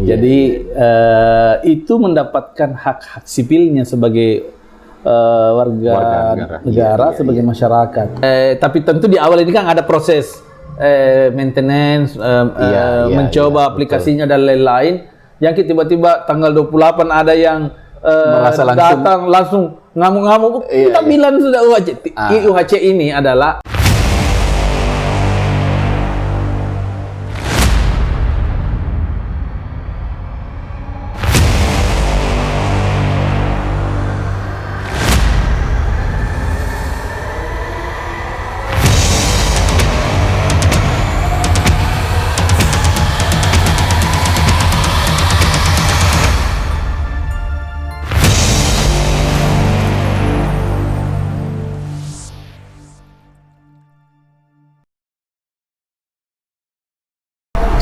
Jadi itu mendapatkan hak-hak sipilnya sebagai warga negara sebagai masyarakat. Tapi tentu di awal ini kan ada proses maintenance, mencoba aplikasinya dan lain-lain. Yang tiba-tiba tanggal 28 ada yang datang langsung ngamuk-ngamuk. Kita bilang sudah UHC ini adalah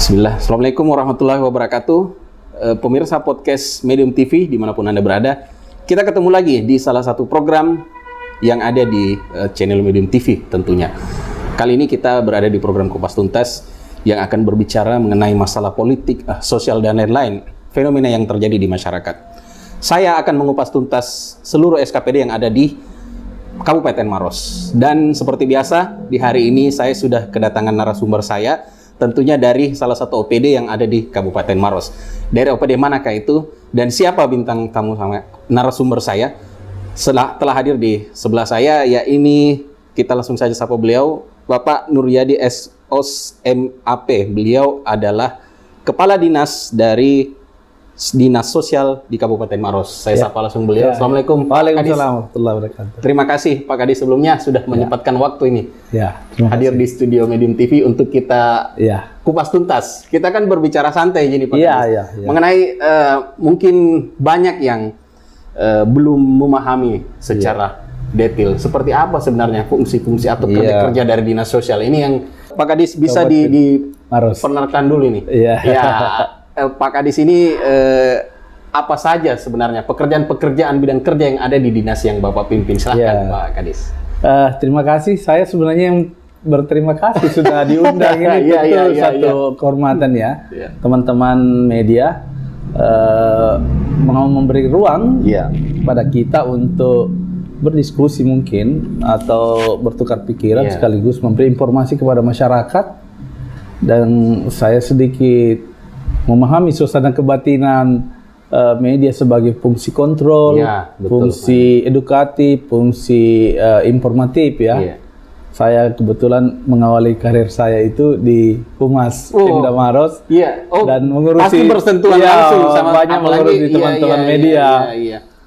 Bismillah. Assalamualaikum warahmatullahi wabarakatuh. Pemirsa podcast Medium TV dimanapun Anda berada, kita ketemu lagi di salah satu program yang ada di channel Medium TV tentunya. Kali ini kita berada di program Kupas Tuntas yang akan berbicara mengenai masalah politik, sosial dan lain-lain, fenomena yang terjadi di masyarakat. Saya akan mengupas tuntas seluruh SKPD yang ada di Kabupaten Maros. Dan seperti biasa, di hari ini saya sudah kedatangan narasumber saya, tentunya dari salah satu OPD yang ada di Kabupaten Maros. Dari OPD manakah itu dan siapa bintang tamu sama narasumber saya? Telah hadir di sebelah saya, ya ini kita langsung saja sapa beliau, Bapak Nuryadi SOS MAP. Beliau adalah Kepala Dinas dari Dinas Sosial di Kabupaten Maros. Saya sapa langsung beliau. Assalamualaikum. Waalaikumsalam warahmatullahi wabarakatuh. Terima kasih Pak Kadis sebelumnya sudah menyempatkan waktu ini hadir di studio Medium TV untuk kita kupas tuntas. Kita kan berbicara santai gini Pak Kadis. Mengenai mungkin banyak yang belum memahami secara detail seperti apa sebenarnya fungsi-fungsi atau kerja-kerja dari Dinas Sosial ini yang Pak Kadis bisa diperkenalkan dulu ini. Pak Kadis ini apa saja sebenarnya pekerjaan-pekerjaan bidang kerja yang ada di dinas yang Bapak pimpin? Silahkan Pak Kadis. Terima kasih. Saya sebenarnya yang berterima kasih sudah diundang ini. Satu kehormatan teman-teman media mau memberi ruang pada kita untuk berdiskusi mungkin atau bertukar pikiran sekaligus memberi informasi kepada masyarakat. Dan saya sedikit memahami suasana kebatinan media sebagai fungsi kontrol, fungsi edukatif, fungsi informatif Saya kebetulan mengawali karir saya itu di Humas Pemda Maros dan mengurusi pasti bersentuhan langsung sama banyak mengurusi teman-teman media.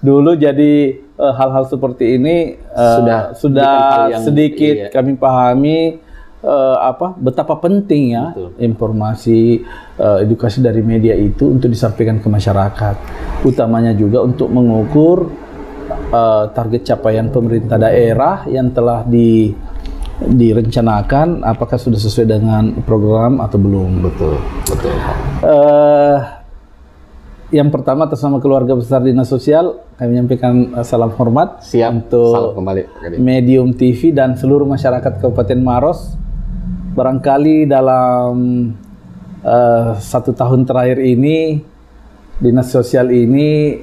Dulu jadi hal-hal seperti ini sudah sedikit kami pahami betapa pentingnya informasi edukasi dari media itu untuk disampaikan ke masyarakat, utamanya juga untuk mengukur target capaian pemerintah daerah yang telah direncanakan apakah sudah sesuai dengan program atau belum. Betul. Yang pertama atas nama keluarga besar Dinas Sosial kami menyampaikan salam hormat untuk Medium TV dan seluruh masyarakat Kabupaten Maros. Barangkali dalam 1 tahun terakhir ini Dinas Sosial ini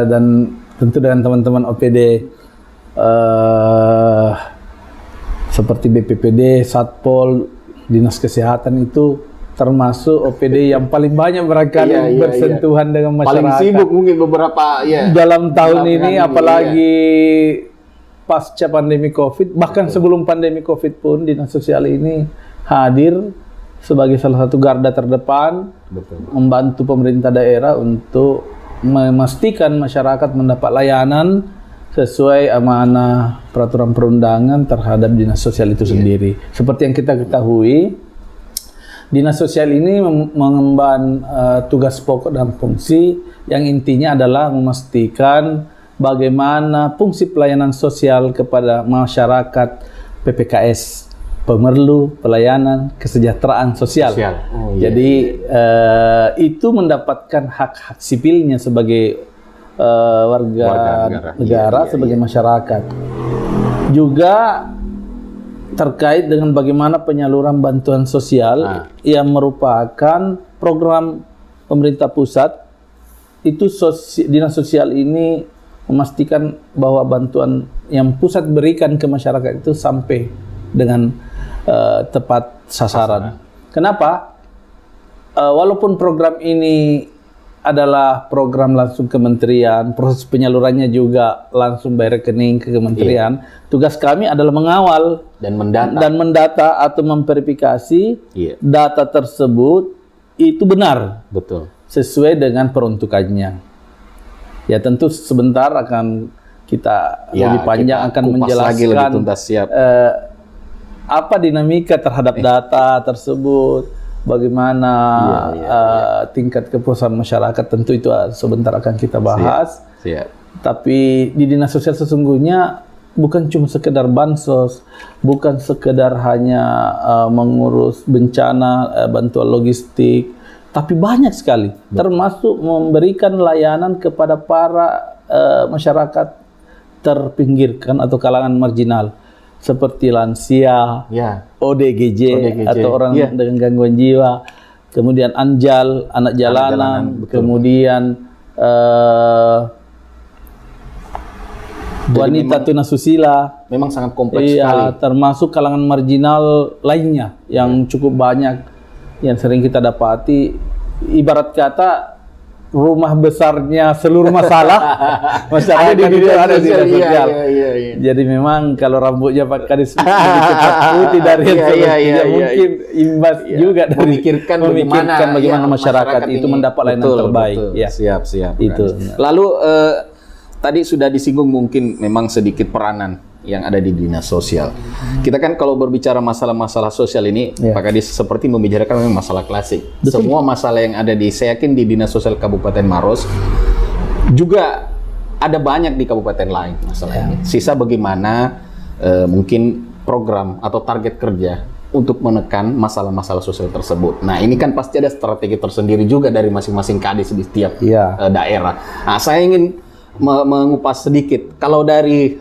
dan tentu dengan teman-teman OPD seperti BPPD, Satpol, Dinas Kesehatan itu termasuk OPD yang paling banyak barangkali bersentuhan dengan masyarakat. Paling sibuk mungkin beberapa dalam tahun ini apalagi pasca pandemi COVID, bahkan sebelum pandemi COVID pun Dinas Sosial ini hadir sebagai salah satu garda terdepan, membantu pemerintah daerah untuk memastikan masyarakat mendapat layanan sesuai amanah peraturan perundangan terhadap Dinas Sosial itu sendiri. Seperti yang kita ketahui, Dinas Sosial ini mengemban tugas pokok dan fungsi yang intinya adalah memastikan bagaimana fungsi pelayanan sosial kepada masyarakat PPKS, pemerlu pelayanan kesejahteraan sosial. Jadi itu mendapatkan hak-hak sipilnya sebagai warga negara sebagai masyarakat. Juga terkait dengan bagaimana penyaluran bantuan sosial yang merupakan program pemerintah pusat itu dinas sosial ini memastikan bahwa bantuan yang pusat berikan ke masyarakat itu sampai dengan tepat sasaran. Kenapa? Walaupun program ini adalah program langsung kementerian, proses penyalurannya juga langsung by rekening ke kementerian. Tugas kami adalah mengawal Dan mendata. dan mendata atau memverifikasi data tersebut itu benar Betul. sesuai dengan peruntukannya. Ya tentu sebentar akan kita lebih panjang kita akan kupas lagi menjelaskan lebih tuntas, siap. apa dinamika terhadap data tersebut. Bagaimana tingkat kepuasan masyarakat, tentu itu sebentar akan kita bahas. Siap. Tapi di dinas sosial sesungguhnya bukan cuma sekedar bansos, bukan sekedar hanya mengurus bencana, bantuan logistik, tapi banyak sekali, termasuk memberikan layanan kepada para masyarakat terpinggirkan atau kalangan marginal, seperti lansia, ODGJ, atau orang dengan gangguan jiwa, kemudian anjal, anak jalanan, kemudian wanita tunasusila. Memang sangat kompleks sekali. Termasuk kalangan marginal lainnya yang cukup banyak yang sering kita dapati. Ibarat kata rumah besarnya seluruh masalah masyarakat itu ada di dinas sosial. Jadi memang kalau rambutnya Pak Kadis lebih cepat putih dari yang semestinya, mungkin imbas juga dari memikirkan bagaimana masyarakat itu mendapat layanan terbaik. Ya. Siap. Itu. Lalu tadi sudah disinggung mungkin memang sedikit peranan yang ada di dinas sosial. Kita kan kalau berbicara masalah-masalah sosial ini, Pak Kadis seperti membicarakan memang masalah klasik. Betul. Semua masalah yang ada saya yakin di dinas sosial Kabupaten Maros juga ada banyak di kabupaten lain masalah ini. Sisa bagaimana mungkin program atau target kerja untuk menekan masalah-masalah sosial tersebut. Nah, ini kan pasti ada strategi tersendiri juga dari masing-masing kadis di setiap daerah. Nah, saya ingin mengupas sedikit. Kalau dari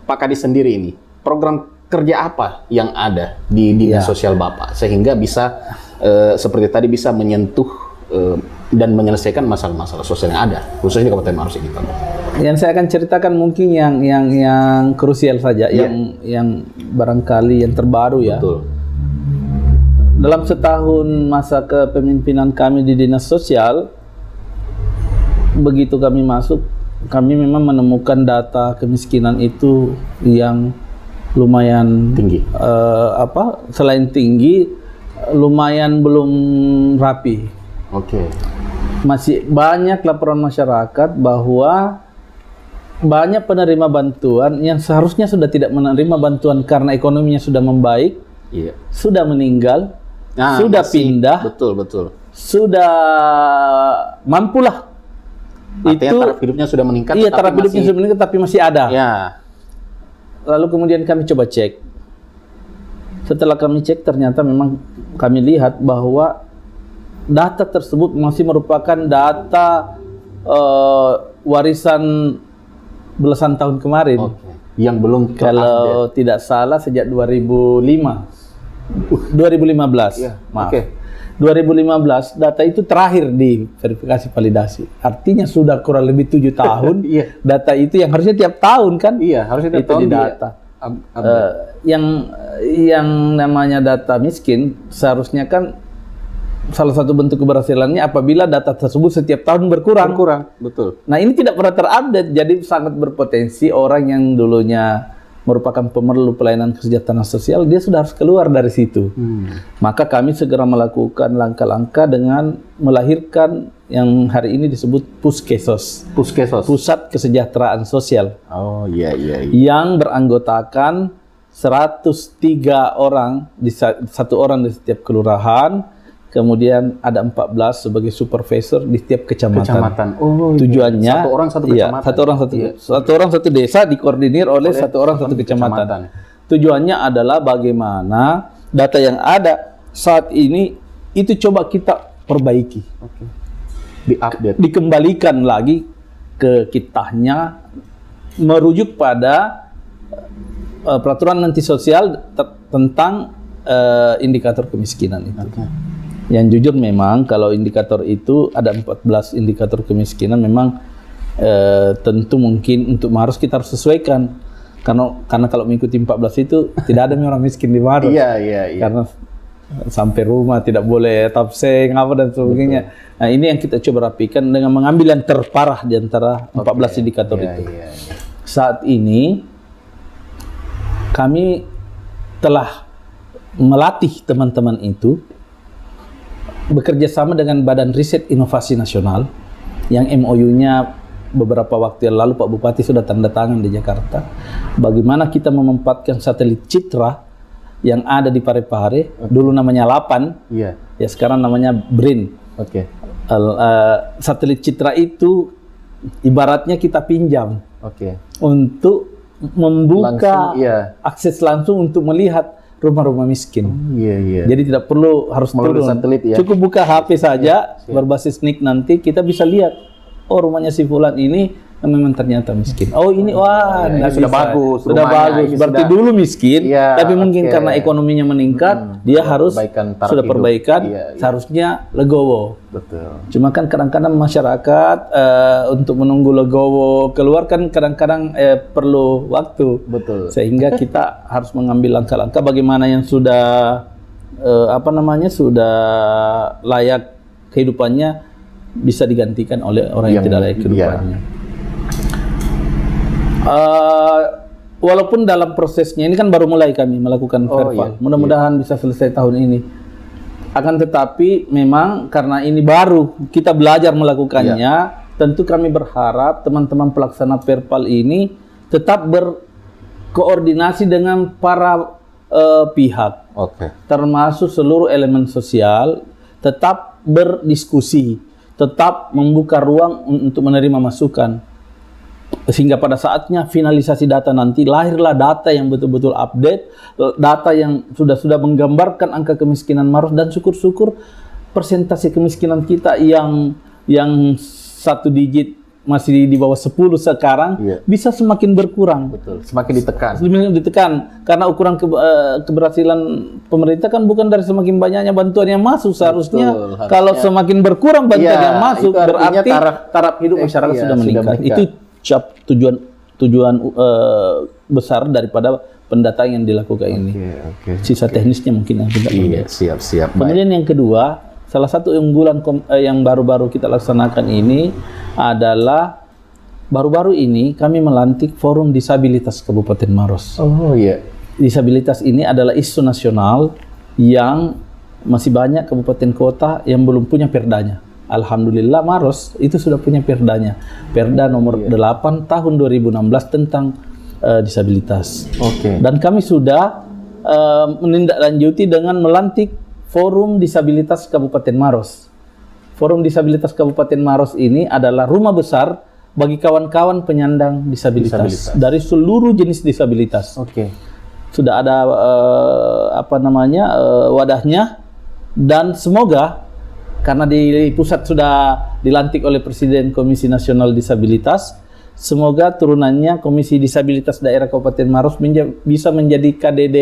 Pak Kadis sendiri ini, program kerja apa yang ada di dinas sosial Bapak sehingga bisa seperti tadi bisa menyentuh dan menyelesaikan masalah-masalah sosial yang ada khususnya di Kabupaten Maros ini, Pak? Yang saya akan ceritakan mungkin yang krusial saja, yang barangkali yang terbaru ya. Betul. Dalam setahun masa kepemimpinan kami di dinas sosial, begitu kami masuk, kami memang menemukan data kemiskinan itu yang lumayan tinggi. Selain tinggi, lumayan belum rapi. Oke. Masih banyak laporan masyarakat bahwa banyak penerima bantuan yang seharusnya sudah tidak menerima bantuan karena ekonominya sudah membaik, sudah meninggal, sudah pindah, betul, sudah mampulah. Artinya taraf hidupnya sudah meningkat. Iya, taraf hidupnya sudah meningkat tapi masih ada. Ya. Lalu kemudian kami coba cek. Setelah kami cek, ternyata memang kami lihat bahwa data tersebut masih merupakan data warisan belasan tahun kemarin. Yang belum kalau tidak salah sejak 2015. Maaf. 2015 data itu terakhir di verifikasi validasi. Artinya sudah kurang lebih 7 tahun. Data itu yang harusnya tiap tahun kan? Harusnya tiap itu tahun di data. Yang namanya data miskin seharusnya kan salah satu bentuk keberhasilannya apabila data tersebut setiap tahun berkurang. Betul. Nah, ini tidak pernah terupdate, jadi sangat berpotensi orang yang dulunya merupakan pemerlu pelayanan kesejahteraan sosial, dia sudah harus keluar dari situ. Maka kami segera melakukan langkah-langkah dengan melahirkan yang hari ini disebut Puskesos. Pusat Kesejahteraan Sosial. Yang beranggotakan 103 orang, satu orang di setiap kelurahan, kemudian ada 14 sebagai supervisor di setiap kecamatan. Tujuannya satu orang satu kecamatan. Satu orang satu desa dikoordinir oleh satu orang satu kecamatan. Tujuannya adalah bagaimana data yang ada saat ini itu coba kita perbaiki. Diupdate. Dikembalikan lagi ke kitahnya, merujuk pada peraturan nanti sosial tentang indikator kemiskinan itu. Yang jujur memang kalau indikator itu ada 14 indikator kemiskinan, memang tentu mungkin untuk Maros kita harus sesuaikan. Karena kalau mengikuti 14 itu tidak ada orang miskin di Maros. Iya. Karena sampai rumah tidak boleh tapseng apa dan sebagainya. Nah, ini yang kita coba rapikan dengan mengambil yang terparah di antara 14 indikator itu. Iya. Saat ini kami telah melatih teman-teman itu bekerja sama dengan Badan Riset Inovasi Nasional yang MOU-nya beberapa waktu yang lalu Pak Bupati sudah tanda tangan di Jakarta. Bagaimana kita memanfaatkan satelit Citra yang ada di Parepare, dulu namanya Lapan, ya sekarang namanya BRIN. Satelit Citra itu ibaratnya kita pinjam untuk membuka akses langsung untuk melihat rumah-rumah miskin. Jadi tidak perlu harus turun, satelit, ya. Cukup buka HP saja berbasis NIK, nanti kita bisa lihat, oh rumahnya si Fulan ini memang ternyata miskin. Oh ini sudah bagus. Sudah bagus. Berarti dulu miskin, tapi mungkin karena ekonominya meningkat, dia harus sudah perbaikan, seharusnya legowo. Betul. Cuma kan kadang-kadang masyarakat untuk menunggu legowo keluar kan kadang-kadang perlu waktu. Betul. Sehingga kita harus mengambil langkah-langkah bagaimana yang sudah sudah layak kehidupannya bisa digantikan oleh orang yang tidak layak kehidupannya. Walaupun dalam prosesnya ini kan baru mulai kami melakukan verbal, mudah-mudahan bisa selesai tahun ini. Akan tetapi memang karena ini baru kita belajar melakukannya, tentu kami berharap teman-teman pelaksana verbal ini tetap berkoordinasi dengan para pihak, termasuk seluruh elemen sosial, tetap berdiskusi, tetap membuka ruang untuk menerima masukan. Sehingga pada saatnya finalisasi data nanti lahirlah data yang betul-betul update, data yang sudah menggambarkan angka kemiskinan Maros, dan syukur-syukur persentase kemiskinan kita yang satu digit masih di bawah 10 sekarang bisa semakin berkurang. Betul, semakin ditekan. Karena ukuran keberhasilan pemerintah kan bukan dari semakin banyaknya bantuan yang masuk, seharusnya kalau semakin berkurang bantuan yang masuk berarti taraf hidup masyarakat sudah meningkat. Itu tujuan besar daripada pendataan yang dilakukan ini. Sisa teknisnya mungkin yang kita siap. Kemudian yang kedua, salah satu unggulan yang baru-baru kita laksanakan ini adalah baru-baru ini kami melantik Forum Disabilitas Kabupaten Maros. Disabilitas ini adalah isu nasional yang masih banyak kabupaten kota yang belum punya perdanya. Alhamdulillah Maros itu sudah punya perdanya. Perda nomor 8 tahun 2016 tentang disabilitas. Dan kami sudah menindaklanjuti dengan melantik Forum Disabilitas Kabupaten Maros. Forum Disabilitas Kabupaten Maros ini adalah rumah besar bagi kawan-kawan penyandang disabilitas dari seluruh jenis disabilitas. Sudah ada wadahnya, dan semoga karena di pusat sudah dilantik oleh Presiden Komisi Nasional Disabilitas, semoga turunannya Komisi Disabilitas Daerah Kabupaten Maros bisa menjadi KDD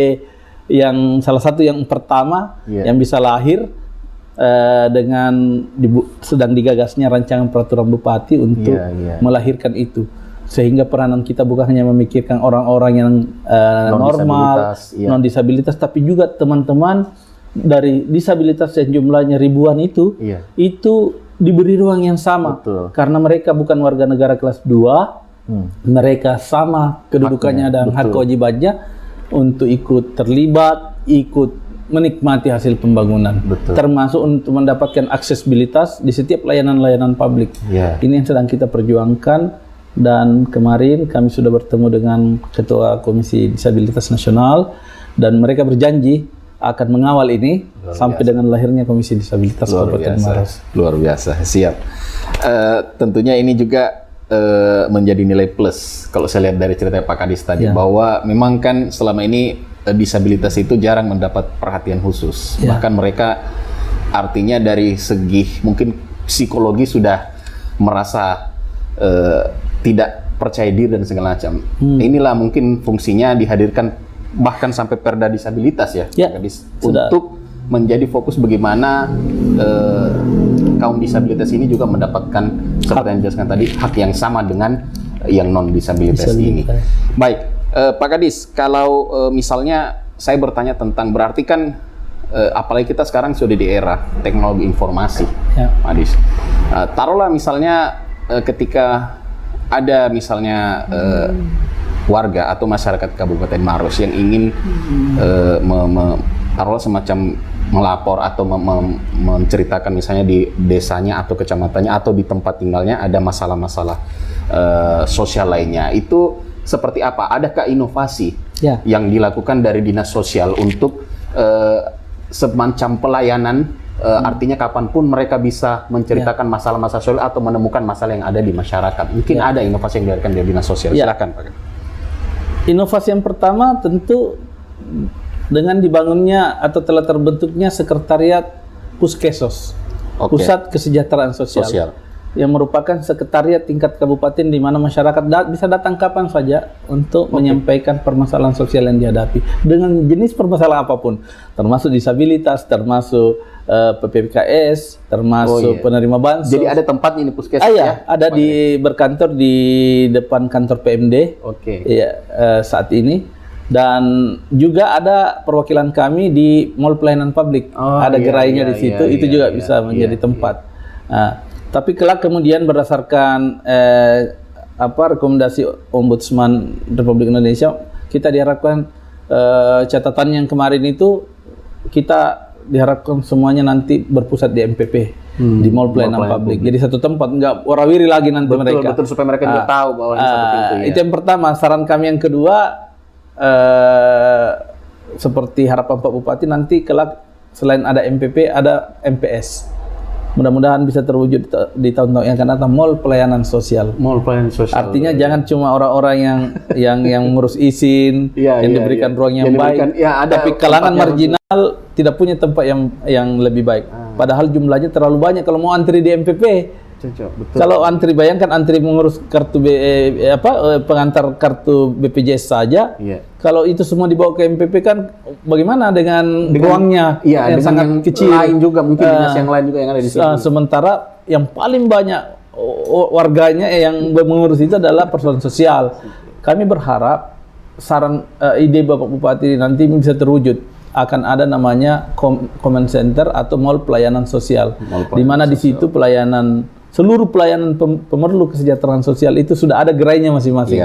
yang salah satu yang pertama yang bisa lahir dengan sedang digagasnya rancangan peraturan Bupati untuk melahirkan itu. Sehingga peranan kita bukan hanya memikirkan orang-orang yang normal, non-disabilitas, tapi juga teman-teman dari disabilitas yang jumlahnya ribuan itu diberi ruang yang sama. Karena mereka bukan warga negara kelas 2, mereka sama kedudukannya dan hak kewajibannya untuk ikut terlibat, ikut menikmati hasil pembangunan, termasuk untuk mendapatkan aksesibilitas di setiap layanan-layanan publik. Ini yang sedang kita perjuangkan, dan kemarin kami sudah bertemu dengan Ketua Komisi Disabilitas Nasional, dan mereka berjanji akan mengawal ini sampai dengan lahirnya Komisi Disabilitas Kabupaten Maros. Luar biasa, siap. Tentunya ini juga menjadi nilai plus kalau saya lihat dari cerita Pak Kadis tadi, bahwa memang kan selama ini disabilitas itu jarang mendapat perhatian khusus. Bahkan mereka artinya dari segi mungkin psikologi sudah merasa tidak percaya diri dan segala macam. Inilah mungkin fungsinya dihadirkan bahkan sampai perda disabilitas untuk menjadi fokus bagaimana kaum disabilitas ini juga mendapatkan seperti yang dijelaskan tadi hak yang sama dengan yang non disabilitas ini. Baik, Pak Kadis, kalau misalnya saya bertanya tentang berarti kan apalagi kita sekarang sudah di era teknologi informasi, Pak Kadis. Taruhlah misalnya ketika ada misalnya warga atau masyarakat Kabupaten Maros yang ingin taruhlah semacam melapor atau menceritakan misalnya di desanya atau kecamatannya atau di tempat tinggalnya ada masalah-masalah sosial lainnya, itu seperti apa? Adakah inovasi yang dilakukan dari dinas sosial untuk semacam pelayanan? Artinya kapanpun mereka bisa menceritakan masalah-masalah sosial atau menemukan masalah yang ada di masyarakat. Mungkin ada inovasi yang dilakukan dari dinas sosial. Silakan, Pak. Inovasi yang pertama tentu dengan dibangunnya atau telah terbentuknya sekretariat Puskesos, Pusat Kesejahteraan Sosial, yang merupakan sekretariat tingkat kabupaten di mana masyarakat bisa datang kapan saja untuk menyampaikan permasalahan sosial yang dihadapi dengan jenis permasalahan apapun, termasuk disabilitas, termasuk PPKS, termasuk penerima bansos. Jadi ada tempat ini Puskes? Ada berkantor di depan kantor PMD. Saat ini. Dan juga ada perwakilan kami di Mall Pelayanan Publik. Ada gerainya di situ. Itu juga bisa menjadi tempat. Tapi kelak kemudian berdasarkan rekomendasi Ombudsman Republik Indonesia, kita diharapkan catatan yang kemarin itu kita diharapkan semuanya nanti berpusat di MPP, di Mall Pelayanan Publik. Jadi satu tempat, nggak warawiri lagi nanti mereka. Betul, supaya mereka juga tahu bahwa seperti itu. Itu yang pertama. Saran kami yang kedua, seperti harapan Pak Bupati, nanti kelak selain ada MPP ada MPS. Mudah-mudahan bisa terwujud di tahun-tahun yang akan datang, Mall Pelayanan Sosial. Mall Pelayanan Sosial. Artinya jangan cuma orang-orang yang mengurus izin, yang diberikan ruang yang baik, tapi kalangan marginal tidak punya tempat yang lebih baik. Padahal jumlahnya terlalu banyak kalau mau antri di MPP. Betul. Kalau antri, bayangkan antri mengurus kartu pengantar kartu BPJS saja. Kalau itu semua dibawa ke MPP kan bagaimana dengan ruangnya yang sangat kecil. Lain juga mungkin dinas yang lain juga yang ada di sini. Sementara yang paling banyak warganya yang mengurus itu adalah persoalan sosial. Kami berharap saran ide Bapak Bupati nanti bisa terwujud. Akan ada namanya Command Center atau Mall Pelayanan Sosial, di mana di situ seluruh pelayanan pemerlu kesejahteraan sosial itu sudah ada gerainya masing-masing.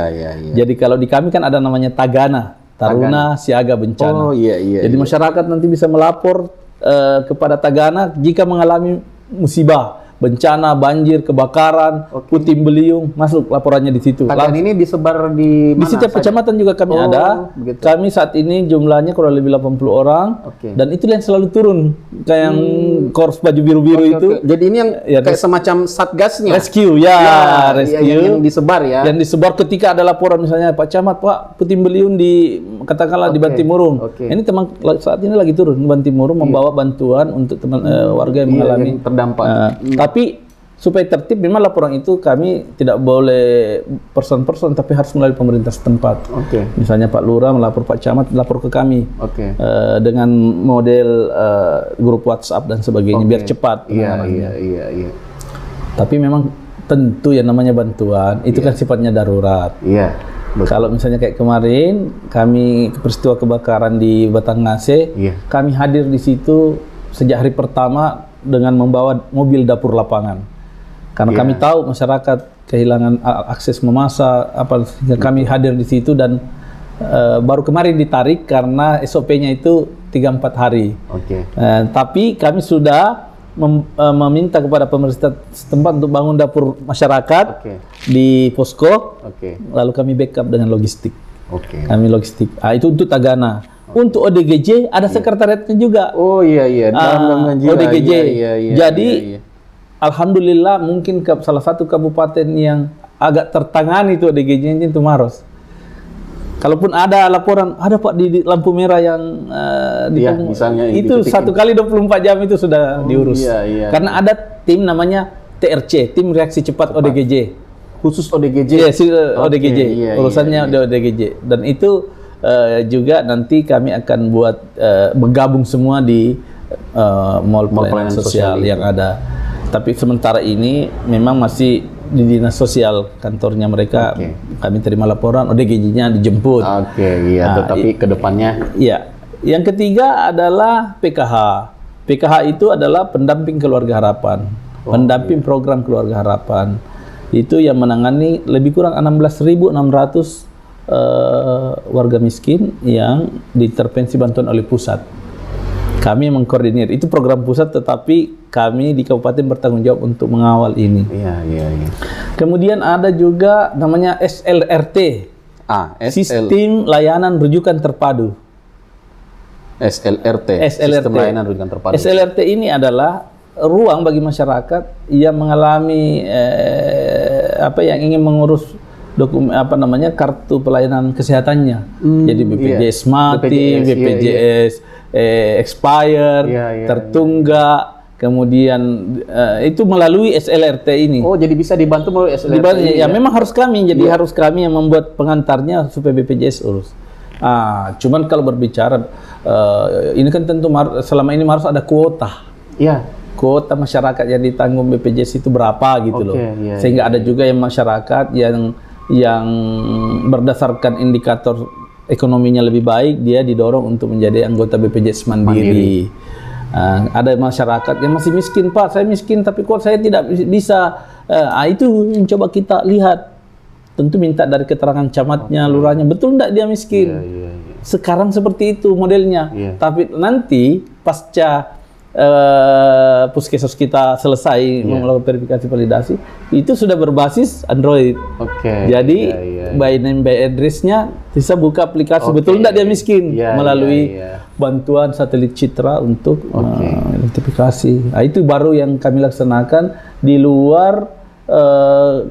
Jadi kalau di kami kan ada namanya Tagana, Taruna Siaga Bencana. Jadi masyarakat nanti bisa melapor kepada Tagana jika mengalami musibah, bencana, banjir, kebakaran, puting beliung, masuk laporannya di situ. Tagana ini disebar di mana? Di setiap kecamatan juga kami ada. Begitu. Kami saat ini jumlahnya kurang lebih 80 orang. Dan itu yang selalu turun, kayak yang korps baju biru-biru itu. Jadi ini yang kayak semacam satgasnya. Rescue, rescue. Yang disebar ya. Yang disebar ketika ada laporan misalnya Pak Camat, Pak puting beliung di katakanlah di Bantimurung. Ini teman saat ini lagi turun di Bantimurung membawa bantuan untuk teman warga yang mengalami yang terdampak. Tapi supaya tertib memang laporan itu kami tidak boleh person-person, tapi harus melalui pemerintah setempat. Misalnya Pak Lurah melapor, Pak Camat melapor ke kami dengan model grup WhatsApp dan sebagainya biar cepat. Tapi memang tentu yang namanya bantuan itu kan sifatnya darurat. Kalau misalnya kayak kemarin kami peristiwa kebakaran di Batanghase, kami hadir di situ sejak hari pertama dengan membawa mobil dapur lapangan. Karena kami tahu masyarakat kehilangan akses memasak, kami hadir di situ dan baru kemarin ditarik karena SOP-nya itu 3-4 hari. Tapi kami sudah meminta kepada pemerintah setempat untuk bangun dapur masyarakat di posko, lalu kami backup dengan logistik. Kami logistik. Itu untuk Tagana. Untuk ODGJ ada sekretariatnya juga. ODGJ. Jadi alhamdulillah mungkin salah satu kabupaten yang agak tertangani itu ODGJ itu Maros. Kalaupun ada laporan, ada Pak di lampu merah yang misalnya itu satu kali 24 jam itu sudah diurus. Karena ada tim namanya TRC, tim reaksi cepat ODGJ. Khusus ODGJ. ODGJ. Urusannya ODGJ. Dan itu juga nanti kami akan buat bergabung semua di mall pelayanan sosial yang ada. Tapi sementara ini memang masih di dinas sosial kantornya mereka. Kami terima laporan ODGJ-nya dijemput. Iya. Tetapi kedepannya. Iya. Yang ketiga adalah PKH. PKH itu adalah pendamping keluarga harapan, pendamping program keluarga harapan. Itu yang menangani lebih kurang 16.600 warga miskin yang diintervensi bantuan oleh pusat. Kami mengkoordinir, itu program pusat, tetapi kami di kabupaten bertanggung jawab untuk mengawal ini. Iya. Kemudian ada juga namanya SLRT, Sistem Layanan Rujukan Terpadu. SLRT, Sistem Layanan Rujukan Terpadu. SLRT ini adalah ruang bagi masyarakat yang mengalami yang ingin mengurus kartu pelayanan kesehatannya. Jadi BPJS mati, BPJS expire, tertunggak, kemudian itu melalui SLRT ini. Oh, jadi bisa dibantu melalui SLRT. Ya, memang harus kami, jadi harus kami yang membuat pengantarnya supaya BPJS urus. Cuman kalau berbicara ini kan tentu selama ini harus ada kuota. Iya. Kuota masyarakat yang ditanggung BPJS itu berapa gitu loh. Sehingga ada juga yang masyarakat yang berdasarkan indikator ekonominya lebih baik, dia didorong untuk menjadi anggota BPJS Mandiri. Ada masyarakat yang masih miskin, Pak, saya miskin tapi kok saya tidak bisa. Itu yang coba kita lihat. Tentu minta dari keterangan camatnya, lurahnya, betul enggak dia miskin? Sekarang seperti itu modelnya. Tapi nanti pasca puskesmas kita selesai melakukan verifikasi validasi, itu sudah berbasis Android. Jadi by name by address-nya bisa buka aplikasi, betul enggak dia miskin, melalui bantuan satelit Citra untuk identifikasi. Itu baru yang kami laksanakan di luar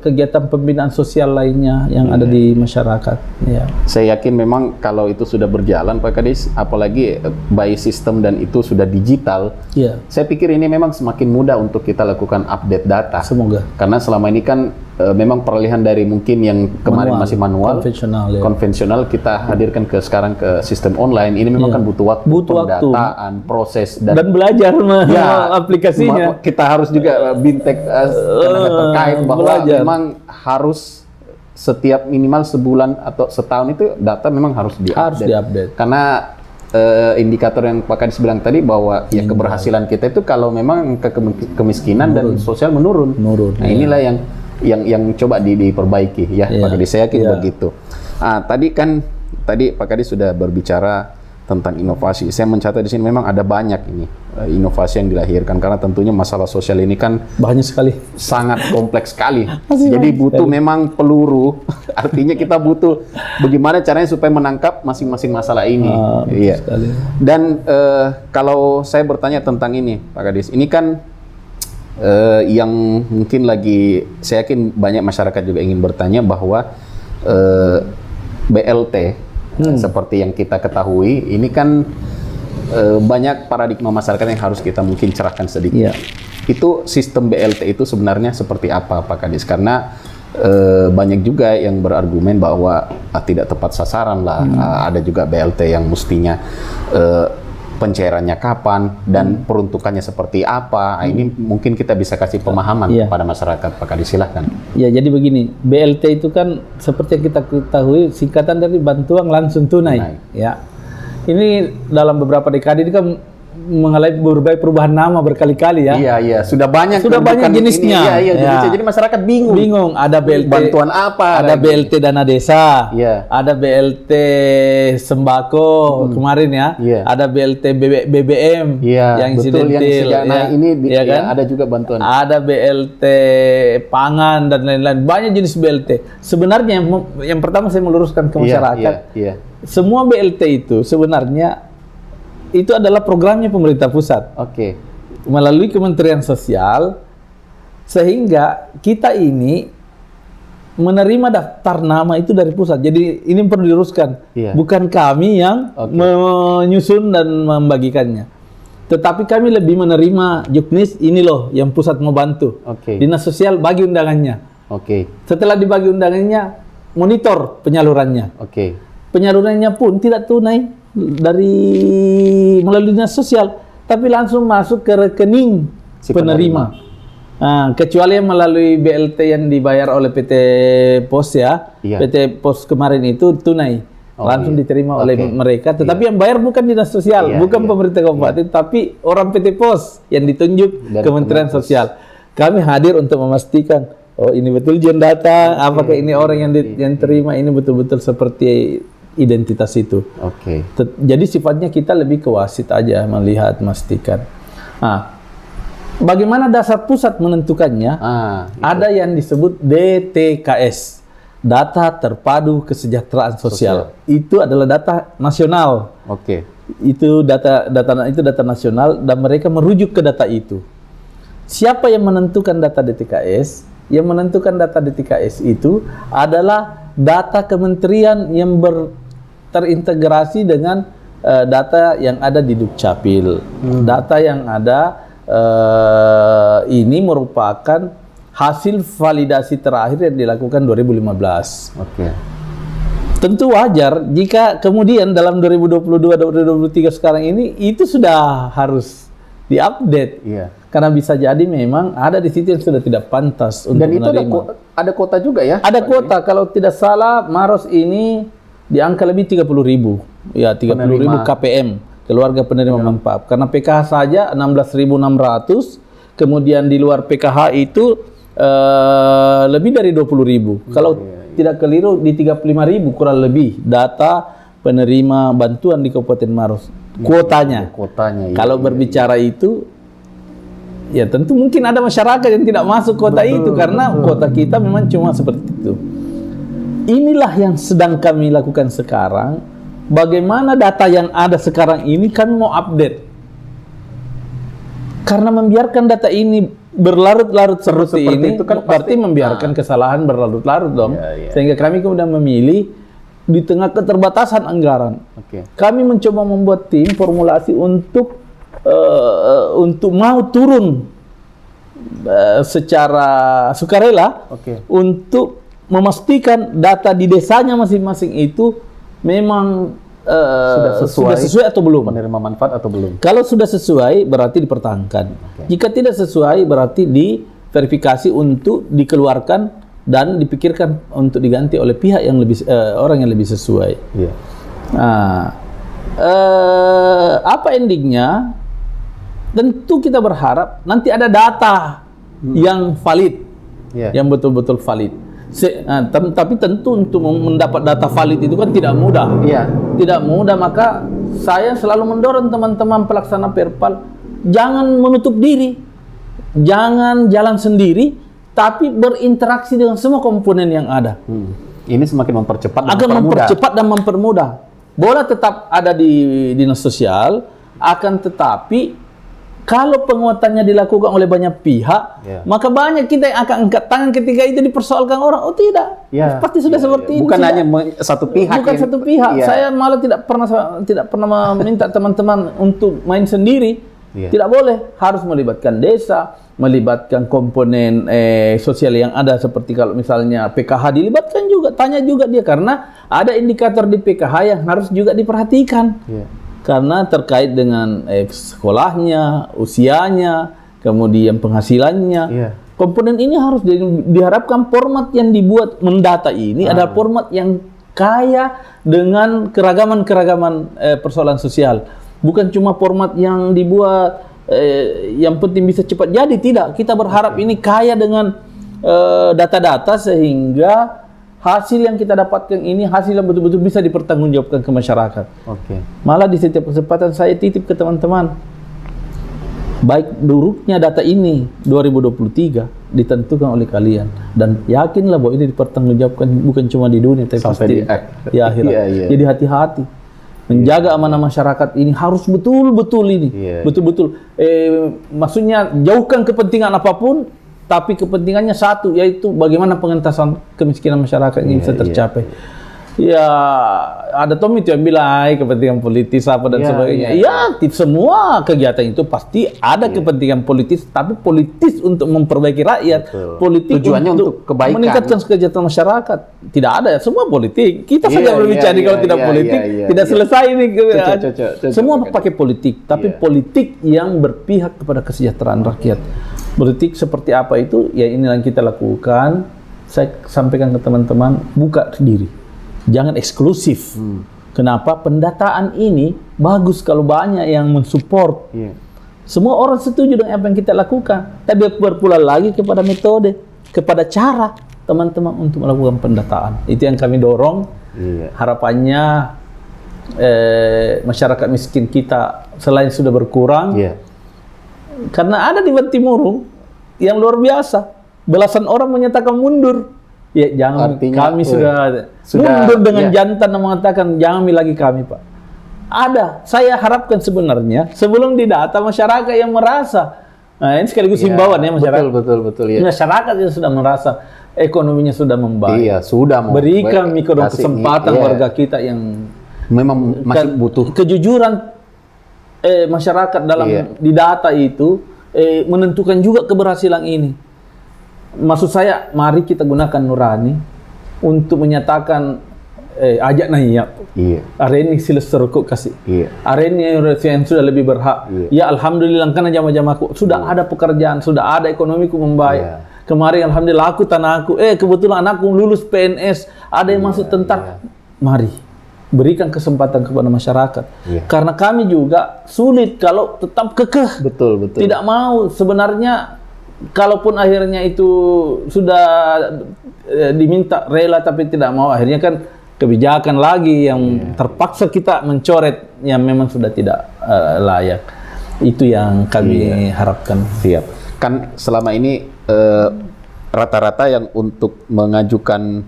kegiatan pembinaan sosial lainnya yang ada di masyarakat. Saya yakin memang kalau itu sudah berjalan, Pak Kadis, apalagi by sistem dan itu sudah digital, saya pikir ini memang semakin mudah untuk kita lakukan update data. Semoga. Karena selama ini kan memang peralihan dari mungkin yang kemarin masih manual, konvensional, kita hadirkan ke sekarang ke sistem online. Ini memang kan butuh waktu, pendataan, proses dan belajar aplikasinya. Kita harus juga bintek tenaga terkait bahwa memang harus setiap minimal sebulan atau setahun itu data memang harus diupdate. Karena indikator yang Pak Kadis bilang tadi bahwa keberhasilan kita itu kalau memang kemiskinan dan sosial menurun. Nah, inilah yang coba diperbaiki Pak Kadis, saya yakin begitu. Tadi Pak Kadis sudah berbicara tentang inovasi. Saya mencatat di sini memang ada banyak ini inovasi yang dilahirkan, karena tentunya masalah sosial ini kan banyak sekali, sangat kompleks sekali. Jadi butuh memang peluru. Artinya kita butuh bagaimana caranya supaya menangkap masing-masing masalah ini. Dan kalau saya bertanya tentang ini, Pak Kadis, ini kan yang mungkin lagi, saya yakin banyak masyarakat juga ingin bertanya bahwa BLT seperti yang kita ketahui ini kan banyak paradigma masyarakat yang harus kita mungkin cerahkan sedikit. Itu sistem BLT itu sebenarnya seperti apa, Pak Kadis? Karena banyak juga yang berargumen bahwa tidak tepat sasaran lah. Ada juga BLT yang mestinya pencairannya kapan dan peruntukannya seperti apa. Ini mungkin kita bisa kasih pemahaman kepada masyarakat, Pak Kadis, silahkan. Ya, jadi begini, BLT itu kan seperti yang kita ketahui singkatan dari bantuan langsung tunai. Ini dalam beberapa dekade ini kan mengalami berbagai perubahan nama berkali-kali sudah banyak jenisnya. Jadi masyarakat bingung. Ada BLT bantuan apa, ada BLT dana desa, ada BLT sembako kemarin ada BLT BBM yang insidentil, ada juga bantuan, ada BLT pangan dan lain-lain, banyak jenis BLT. Sebenarnya yang pertama saya meluruskan ke masyarakat, semua BLT itu sebenarnya itu adalah programnya pemerintah pusat. Melalui Kementerian Sosial, sehingga kita ini menerima daftar nama itu dari pusat. Jadi ini perlu diluruskan. Bukan kami yang menyusun dan membagikannya. Tetapi kami lebih menerima juknis, ini loh yang pusat mau bantu. Dinas Sosial bagi undangannya. Setelah dibagi undangannya, monitor penyalurannya. Penyalurannya pun tidak tunai melalui dinas sosial, tapi langsung masuk ke rekening Si penerima. Nah, kecuali yang melalui BLT yang dibayar oleh PT Pos ya. Iya. PT Pos kemarin itu tunai. Langsung diterima oleh mereka. Tetapi yang bayar bukan Dinas Sosial, bukan pemerintah kabupaten, tapi orang PT Pos yang ditunjuk dari Kementerian Sosial. Kami hadir untuk memastikan, oh ini betul Jen data, apakah ini orang yang terima ini betul-betul seperti identitas itu. Oke. Jadi sifatnya kita lebih ke wasit aja, melihat, memastikan. Nah, bagaimana dasar pusat menentukannya? Ada yang disebut DTKS, Data Terpadu Kesejahteraan Sosial. Itu adalah data nasional. Oke. Itu data nasional dan mereka merujuk ke data itu. Siapa yang menentukan data DTKS? Yang menentukan data DTKS itu adalah data kementerian yang terintegrasi dengan data yang ada di Dukcapil. Data yang ada ini merupakan hasil validasi terakhir yang dilakukan 2015. Oke. Tentu wajar jika kemudian dalam 2022-2023 sekarang ini itu sudah harus diupdate. Iya. Karena bisa jadi memang ada di situ yang sudah tidak pantas untuk Dan itu menerima. ada kuota juga ya? Ada kuota, kalau tidak salah Maros ini di angka lebih 30.000. Ya, 30.000 KPM, keluarga penerima manfaat. Karena PKH saja 16.600, kemudian di luar PKH itu lebih dari 20.000. Kalau tidak keliru di 35.000 kurang lebih data penerima bantuan di Kabupaten Maros. Kuotanya. Kalau berbicara itu, ya tentu mungkin ada masyarakat yang tidak masuk kuota itu karena kuota kita memang cuma seperti itu. Inilah yang sedang kami lakukan sekarang. Bagaimana data yang ada sekarang ini kami mau update. Karena membiarkan data ini berlarut-larut seperti ini itu kan berarti membiarkan kesalahan berlarut-larut dong. Sehingga kami kemudian memilih di tengah keterbatasan anggaran. Kami mencoba membuat tim formulasi untuk mau turun secara sukarela untuk memastikan data di desanya masing-masing itu memang sudah sesuai atau belum, penerima manfaat atau belum. Kalau sudah sesuai berarti dipertahankan. Jika tidak sesuai berarti diverifikasi untuk dikeluarkan dan dipikirkan untuk diganti oleh pihak yang lebih orang yang lebih sesuai. Nah, apa endingnya? Tentu kita berharap nanti ada data yang valid, yang betul-betul valid. Tapi tentu untuk mendapat data valid itu kan tidak mudah. Tidak mudah, maka saya selalu mendorong teman-teman pelaksana Perpal jangan menutup diri, jangan jalan sendiri, tapi berinteraksi dengan semua komponen yang ada. Ini semakin mempercepat dan akan mempercepat dan mempermudah. Bola tetap ada di Dinas Sosial, akan tetapi kalau penguatannya dilakukan oleh banyak pihak, maka banyak kita yang akan angkat tangan ketika itu dipersoalkan orang. Oh tidak, pasti sudah seperti ini. Bukan hanya satu pihak. Bukan satu pihak. Saya malah tidak pernah meminta teman-teman untuk main sendiri. Tidak boleh. Harus melibatkan desa, melibatkan komponen sosial yang ada. Seperti kalau misalnya PKH dilibatkan juga, tanya juga dia karena ada indikator di PKH yang harus juga diperhatikan. Karena terkait dengan sekolahnya, usianya, kemudian penghasilannya. Komponen ini harus diharapkan format yang dibuat mendata ini adalah format yang kaya dengan keragaman-keragaman persoalan sosial. Bukan cuma format yang dibuat yang penting bisa cepat jadi, tidak. Kita berharap ini kaya dengan data-data sehingga hasil yang kita dapatkan ini hasil yang betul-betul bisa dipertanggungjawabkan ke masyarakat. Malah di setiap kesempatan saya titip ke teman-teman, baik buruknya data ini 2023 ditentukan oleh kalian dan yakinlah bahwa ini dipertanggungjawabkan bukan cuma di dunia tapi pasti di akhirat. Jadi hati-hati menjaga amanah masyarakat ini harus betul-betul ini, betul-betul. Maksudnya jauhkan kepentingan apapun. Tapi kepentingannya satu, yaitu bagaimana pengentasan kemiskinan masyarakat ini bisa tercapai. Ya, ada Tom itu yang bilang kepentingan politis apa dan sebagainya. Iya, semua kegiatan itu pasti ada kepentingan politis, tapi politis untuk memperbaiki rakyat. Politik tujuannya untuk kebaikan, meningkatkan kesejahteraan masyarakat. Tidak ada, semua politik. Kita saja berbicara kalau tidak politik, tidak selesai ini. Semua pakai politik, tapi politik yang berpihak kepada kesejahteraan rakyat. Politik seperti apa itu? Ya inilah yang kita lakukan. Saya sampaikan ke teman-teman, buka diri. Jangan eksklusif. Kenapa? Pendataan ini bagus kalau banyak yang mensupport. Semua orang setuju dengan apa yang kita lakukan. Tapi berpula lagi kepada metode, kepada cara teman-teman untuk melakukan pendataan. Itu yang kami dorong. Harapannya masyarakat miskin kita selain sudah berkurang, karena ada di Bantimurung yang luar biasa. Belasan orang menyatakan mundur. Ya jangan, artinya, kami sudah mundur dengan jantan dan mengatakan jangan lagi kami, Pak. Ada, saya harapkan sebenarnya sebelum didata masyarakat yang merasa, nah ini sekaligus himbauan ya masyarakat. Betul ya. Masyarakat yang sudah merasa ekonominya sudah membaik. Iya, sudah berikan kesempatan warga kita yang memang masih butuh kejujuran masyarakat dalam didata itu menentukan juga keberhasilan ini. Maksud saya, mari kita gunakan nurani untuk menyatakan ajak nanya. Hari ini selesai kok kasih. Hari ini yang sudah lebih berhak. Ya alhamdulillah karena jamaah-jamaahku sudah ada pekerjaan, sudah ada ekonomiku membaik. Kemarin alhamdulillah aku tanahku, kebetulan anakku lulus PNS, ada yang masuk tentara. Mari berikan kesempatan kepada masyarakat. Karena kami juga sulit kalau tetap kekeh. Betul. Tidak mau sebenarnya. Kalaupun akhirnya itu sudah diminta rela tapi tidak mau, akhirnya kan kebijakan lagi yang terpaksa kita mencoret yang memang sudah tidak layak. Itu yang kami harapkan. Siap. Kan selama ini rata-rata yang untuk mengajukan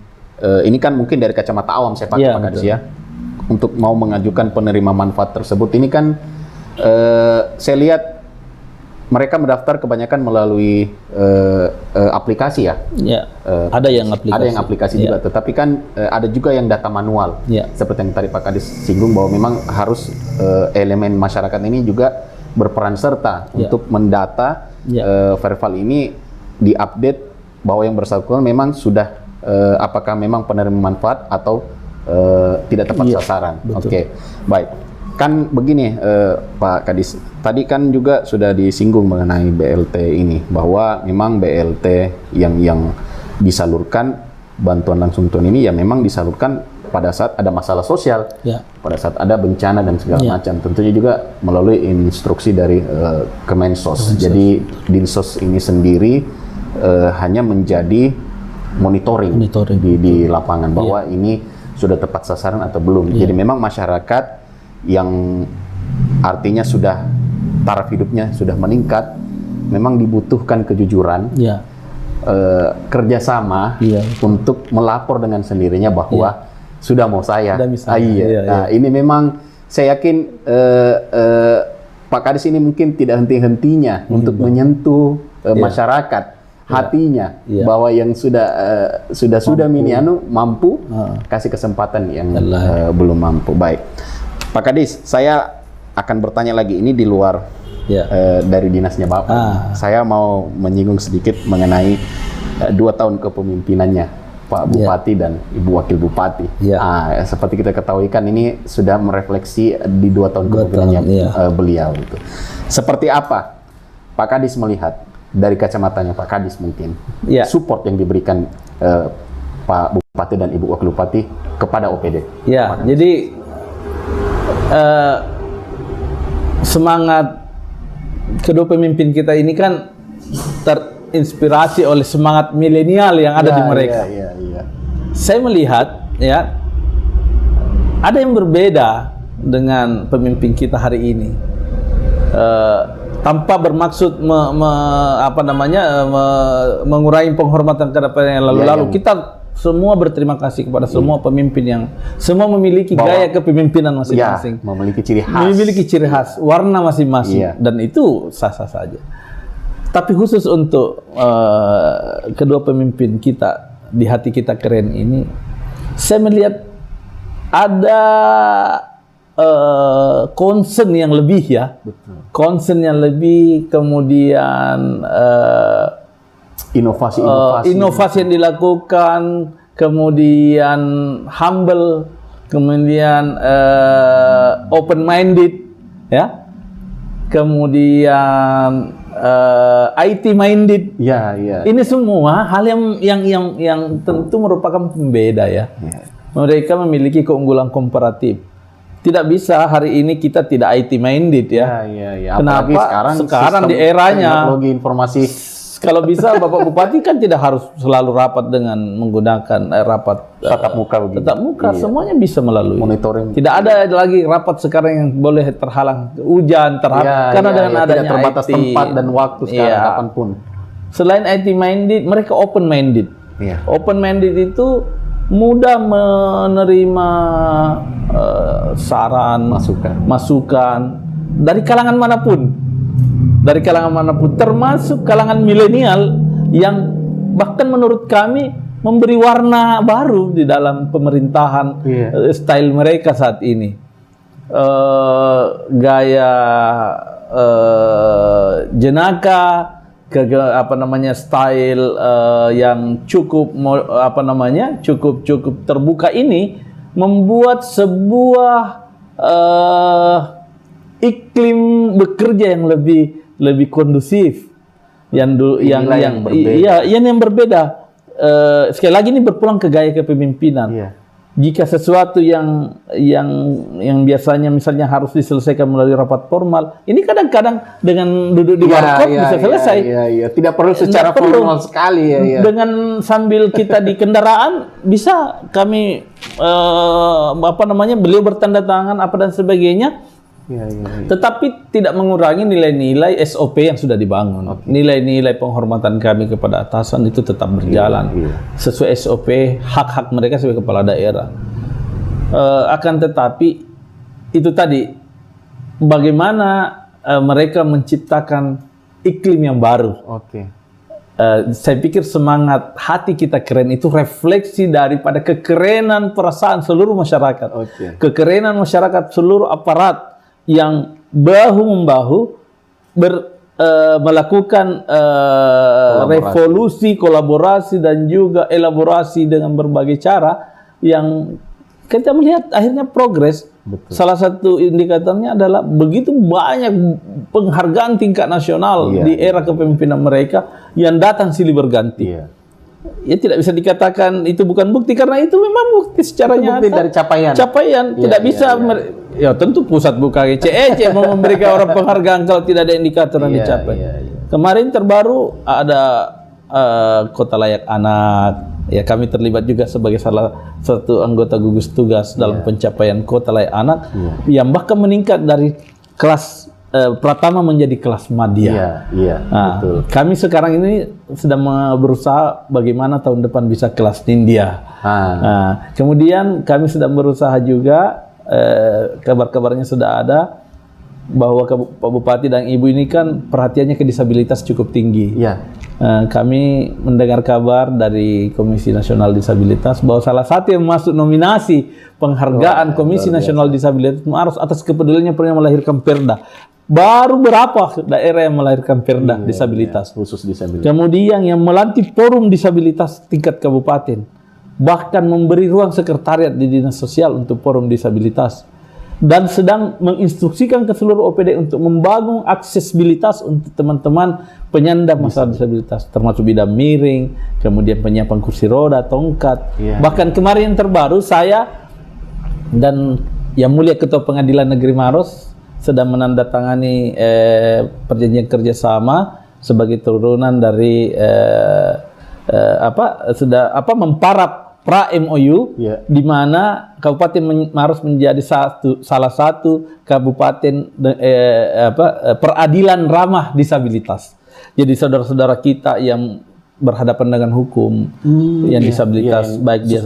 ini kan mungkin dari kacamata awam saya pakai Pak Kadis ya. Untuk mau mengajukan penerima manfaat tersebut ini kan saya lihat mereka mendaftar kebanyakan melalui aplikasi ya. Ada yang aplikasi. Ada yang aplikasi juga, tetapi kan ada juga yang data manual. Seperti yang tadi Pak Kadis singgung bahwa memang harus elemen masyarakat ini juga berperan serta untuk mendata verbal ini diupdate bahwa yang bersangkutan memang sudah apakah memang penerima manfaat atau tidak tepat sasaran. Oke, baik. Kan begini Pak Kadis, tadi kan juga sudah disinggung mengenai BLT ini, bahwa memang BLT yang disalurkan bantuan langsung tunai ini ya memang disalurkan pada saat ada masalah sosial, pada saat ada bencana dan segala macam. Tentunya juga melalui instruksi dari Kemensos. Jadi Dinsos ini sendiri hanya menjadi monitoring. Di lapangan bahwa ini sudah tepat sasaran atau belum. Jadi memang masyarakat yang artinya sudah taraf hidupnya sudah meningkat, memang dibutuhkan kejujuran, kerjasama untuk melapor dengan sendirinya bahwa sudah mau saya. Ini memang saya yakin Pak Kadis ini mungkin tidak henti-hentinya untuk menyentuh masyarakat hatinya bahwa yang sudah minianu mampu kasih kesempatan yang belum mampu. Baik. Pak Kadis, saya akan bertanya lagi, ini di luar dari dinasnya Bapak. Saya mau menyinggung sedikit mengenai 2 tahun kepemimpinannya Pak Bupati dan Ibu Wakil Bupati. Seperti kita ketahui kan ini sudah merefleksi di 2 tahun kepemimpinannya beliau. Gitu. Seperti apa Pak Kadis melihat dari kacamatanya Pak Kadis mungkin support yang diberikan Pak Bupati dan Ibu Wakil Bupati kepada OPD? Jadi semangat kedua pemimpin kita ini kan terinspirasi oleh semangat milenial yang ada di mereka. Saya melihat ada yang berbeda dengan pemimpin kita hari ini. Tanpa bermaksud mengurangi penghormatan kepada yang lalu-lalu, kita semua berterima kasih kepada semua pemimpin yang semua memiliki gaya kepemimpinan masing-masing, memiliki ciri khas, warna masing-masing, dan itu sah-sah saja. Tapi khusus untuk kedua pemimpin kita di hati kita keren ini, saya melihat ada concern yang lebih ya, concern yang lebih, kemudian inovasi yang dilakukan, kemudian humble, kemudian open minded, ya, kemudian IT minded. Ya. Ini semua hal yang tentu merupakan pembeda ya. Mereka memiliki keunggulan komparatif. Tidak bisa hari ini kita tidak IT minded ya. Kenapa? Sekarang di eranya teknologi informasi. Kalau bisa Bapak Bupati kan tidak harus selalu rapat dengan menggunakan rapat tatap muka begini. Tatap muka, semuanya bisa melalui monitoring. Tidak ada lagi rapat sekarang yang boleh terhalang hujan, karena dengan adanya tidak terbatas IT, tempat dan waktu sekarang kapanpun. Selain IT minded, mereka open minded. Open minded itu mudah menerima saran, masukan dari kalangan manapun. Termasuk kalangan milenial yang bahkan menurut kami memberi warna baru di dalam pemerintahan style mereka saat ini. Gaya jenaka, style yang cukup cukup terbuka ini membuat sebuah iklim bekerja yang lebih kondusif, yang berbeda. Sekali lagi ini berpulang ke gaya kepemimpinan. Jika sesuatu yang biasanya misalnya harus diselesaikan melalui rapat formal, ini kadang-kadang dengan duduk di warkop bisa selesai. Tidak perlu secara formal sekali Dengan sambil kita di kendaraan bisa kami beliau bertanda tangan apa dan sebagainya. Tetapi tidak mengurangi nilai-nilai SOP yang sudah dibangun. Nilai-nilai penghormatan kami kepada atasan itu tetap berjalan sesuai SOP, hak-hak mereka sebagai kepala daerah. Akan tetapi itu tadi, bagaimana mereka menciptakan iklim yang baru. Saya pikir semangat hati kita keren itu refleksi daripada kekerenan perasaan seluruh masyarakat, kekerenan masyarakat seluruh aparat yang bahu-membahu melakukan revolusi, kolaborasi, dan juga elaborasi dengan berbagai cara yang kita melihat akhirnya progres. Salah satu indikatornya adalah begitu banyak penghargaan tingkat nasional di era kepemimpinan mereka yang datang silih berganti. Ya tidak bisa dikatakan itu bukan bukti, karena itu memang bukti secara nyata. Bukti dari capaian. Tidak bisa. Ya tentu pusat buka ECE mau memberikan orang penghargaan kalau tidak ada indikator yang dicapai. Kemarin terbaru ada Kota Layak Anak. Ya, kami terlibat juga sebagai salah satu anggota gugus tugas dalam pencapaian Kota Layak Anak yang bahkan meningkat dari kelas Pratama menjadi kelas Madya. Betul. Kami sekarang ini sedang berusaha bagaimana tahun depan bisa kelas Nindya. Kemudian kami sedang berusaha juga, kabar-kabarnya sudah ada, bahwa Pak Bupati dan Ibu ini kan perhatiannya ke disabilitas cukup tinggi. Kami mendengar kabar dari Komisi Nasional Disabilitas bahwa salah satu yang masuk nominasi penghargaan Komisi Nasional Disabilitas Maros atas kepeduliannya pernah melahirkan perda. Baru berapa daerah yang melahirkan perda disabilitas, khusus disabilitas. Kemudian yang melantik forum disabilitas tingkat kabupaten, bahkan memberi ruang sekretariat di dinas sosial untuk forum disabilitas, dan sedang menginstruksikan ke seluruh OPD untuk membangun aksesibilitas untuk teman-teman penyandang masalah disabilitas, termasuk bidang miring, kemudian penyiapan kursi roda, tongkat. Bahkan kemarin yang terbaru, saya dan Yang Mulia Ketua Pengadilan Negeri Maros sedang menandatangani perjanjian kerjasama sebagai turunan dari memparap pra MOU, di mana Kabupaten Maros menjadi salah satu kabupaten peradilan ramah disabilitas. Jadi saudara-saudara kita yang berhadapan dengan hukum, yang disabilitas, baik dia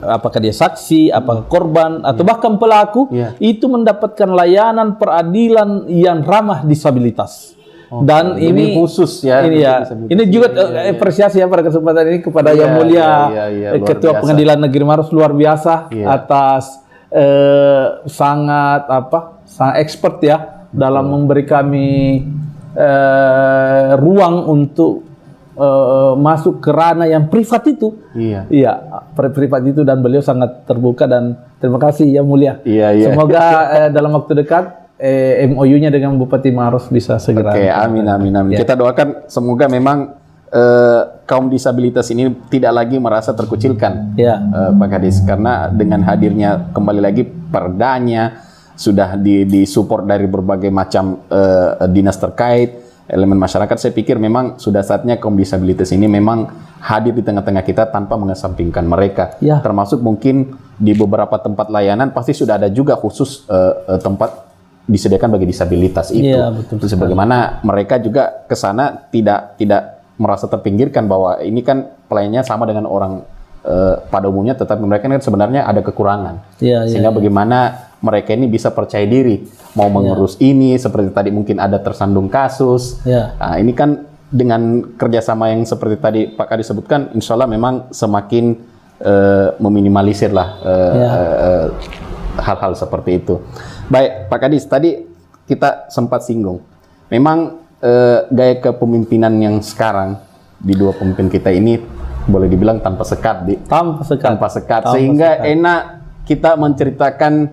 apakah dia saksi, apakah korban, atau bahkan pelaku, itu mendapatkan layanan peradilan yang ramah disabilitas. Dan Ini khusus ya. Ini ya. Ini juga apresiasi ya pada kesempatan ini kepada Yang Mulia luar Ketua biasa. Pengadilan Negeri Maros, luar biasa Iya. atas sangat expert ya dalam memberi kami ruang untuk masuk ke ranah yang privat itu. Iya. Iya, privat itu, dan beliau sangat terbuka, dan terima kasih Yang Mulia. Iya. Semoga dalam waktu dekat MOU-nya dengan Bupati Maros bisa segera. Oke, amin. Ya. Kita doakan semoga memang kaum disabilitas ini tidak lagi merasa terkucilkan, Ya. Pak Kadis, karena dengan hadirnya kembali lagi perdanya sudah disupport dari berbagai macam dinas terkait, elemen masyarakat. Saya pikir memang sudah saatnya kaum disabilitas ini memang hadir di tengah-tengah kita tanpa mengesampingkan mereka. Ya. Termasuk mungkin di beberapa tempat layanan pasti sudah ada juga khusus tempat disediakan bagi disabilitas itu. Iya, betul. Sebagaimana mereka juga ke sana tidak merasa terpinggirkan bahwa ini kan pelayanannya sama dengan orang pada umumnya, tetapi mereka kan sebenarnya ada kekurangan. Iya, Sehingga bagaimana mereka ini bisa percaya diri mau mengurus ini, seperti tadi mungkin ada tersandung kasus. Ya. Nah, ini kan dengan kerjasama yang seperti tadi Pak Kadis sebutkan, insya Allah memang semakin meminimalisir lah hal-hal seperti itu. Baik, Pak Kadis, tadi kita sempat singgung. Memang gaya kepemimpinan yang sekarang di dua pemimpin kita ini boleh dibilang tanpa sekat, tanpa sekat, sehingga enak kita menceritakan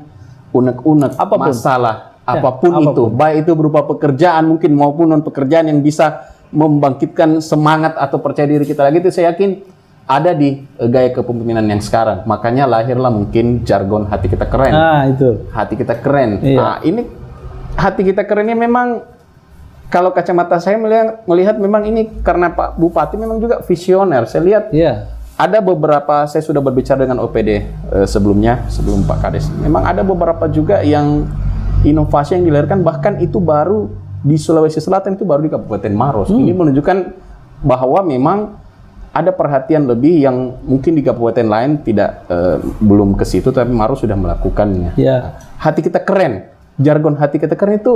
unek-unek masalah apapun itu, baik itu berupa pekerjaan mungkin maupun non pekerjaan yang bisa membangkitkan semangat atau percaya diri kita lagi. Itu saya yakin ada di gaya kepemimpinan yang sekarang. Makanya lahirlah mungkin jargon hati kita keren. Itu. Hati kita keren. Iya. Nah, ini hati kita kerennya memang kalau kacamata saya melihat memang ini karena Pak Bupati memang juga visioner. Saya lihat ada beberapa, saya sudah berbicara dengan OPD sebelumnya, sebelum Pak Kades. Memang ada beberapa juga yang inovasi yang dilahirkan, bahkan itu baru di Sulawesi Selatan, itu baru di Kabupaten Maros. Ini menunjukkan bahwa memang ada perhatian lebih yang mungkin di kabupaten lain tidak belum ke situ, tapi Maros sudah melakukannya. Hati kita keren. Jargon hati kita keren itu,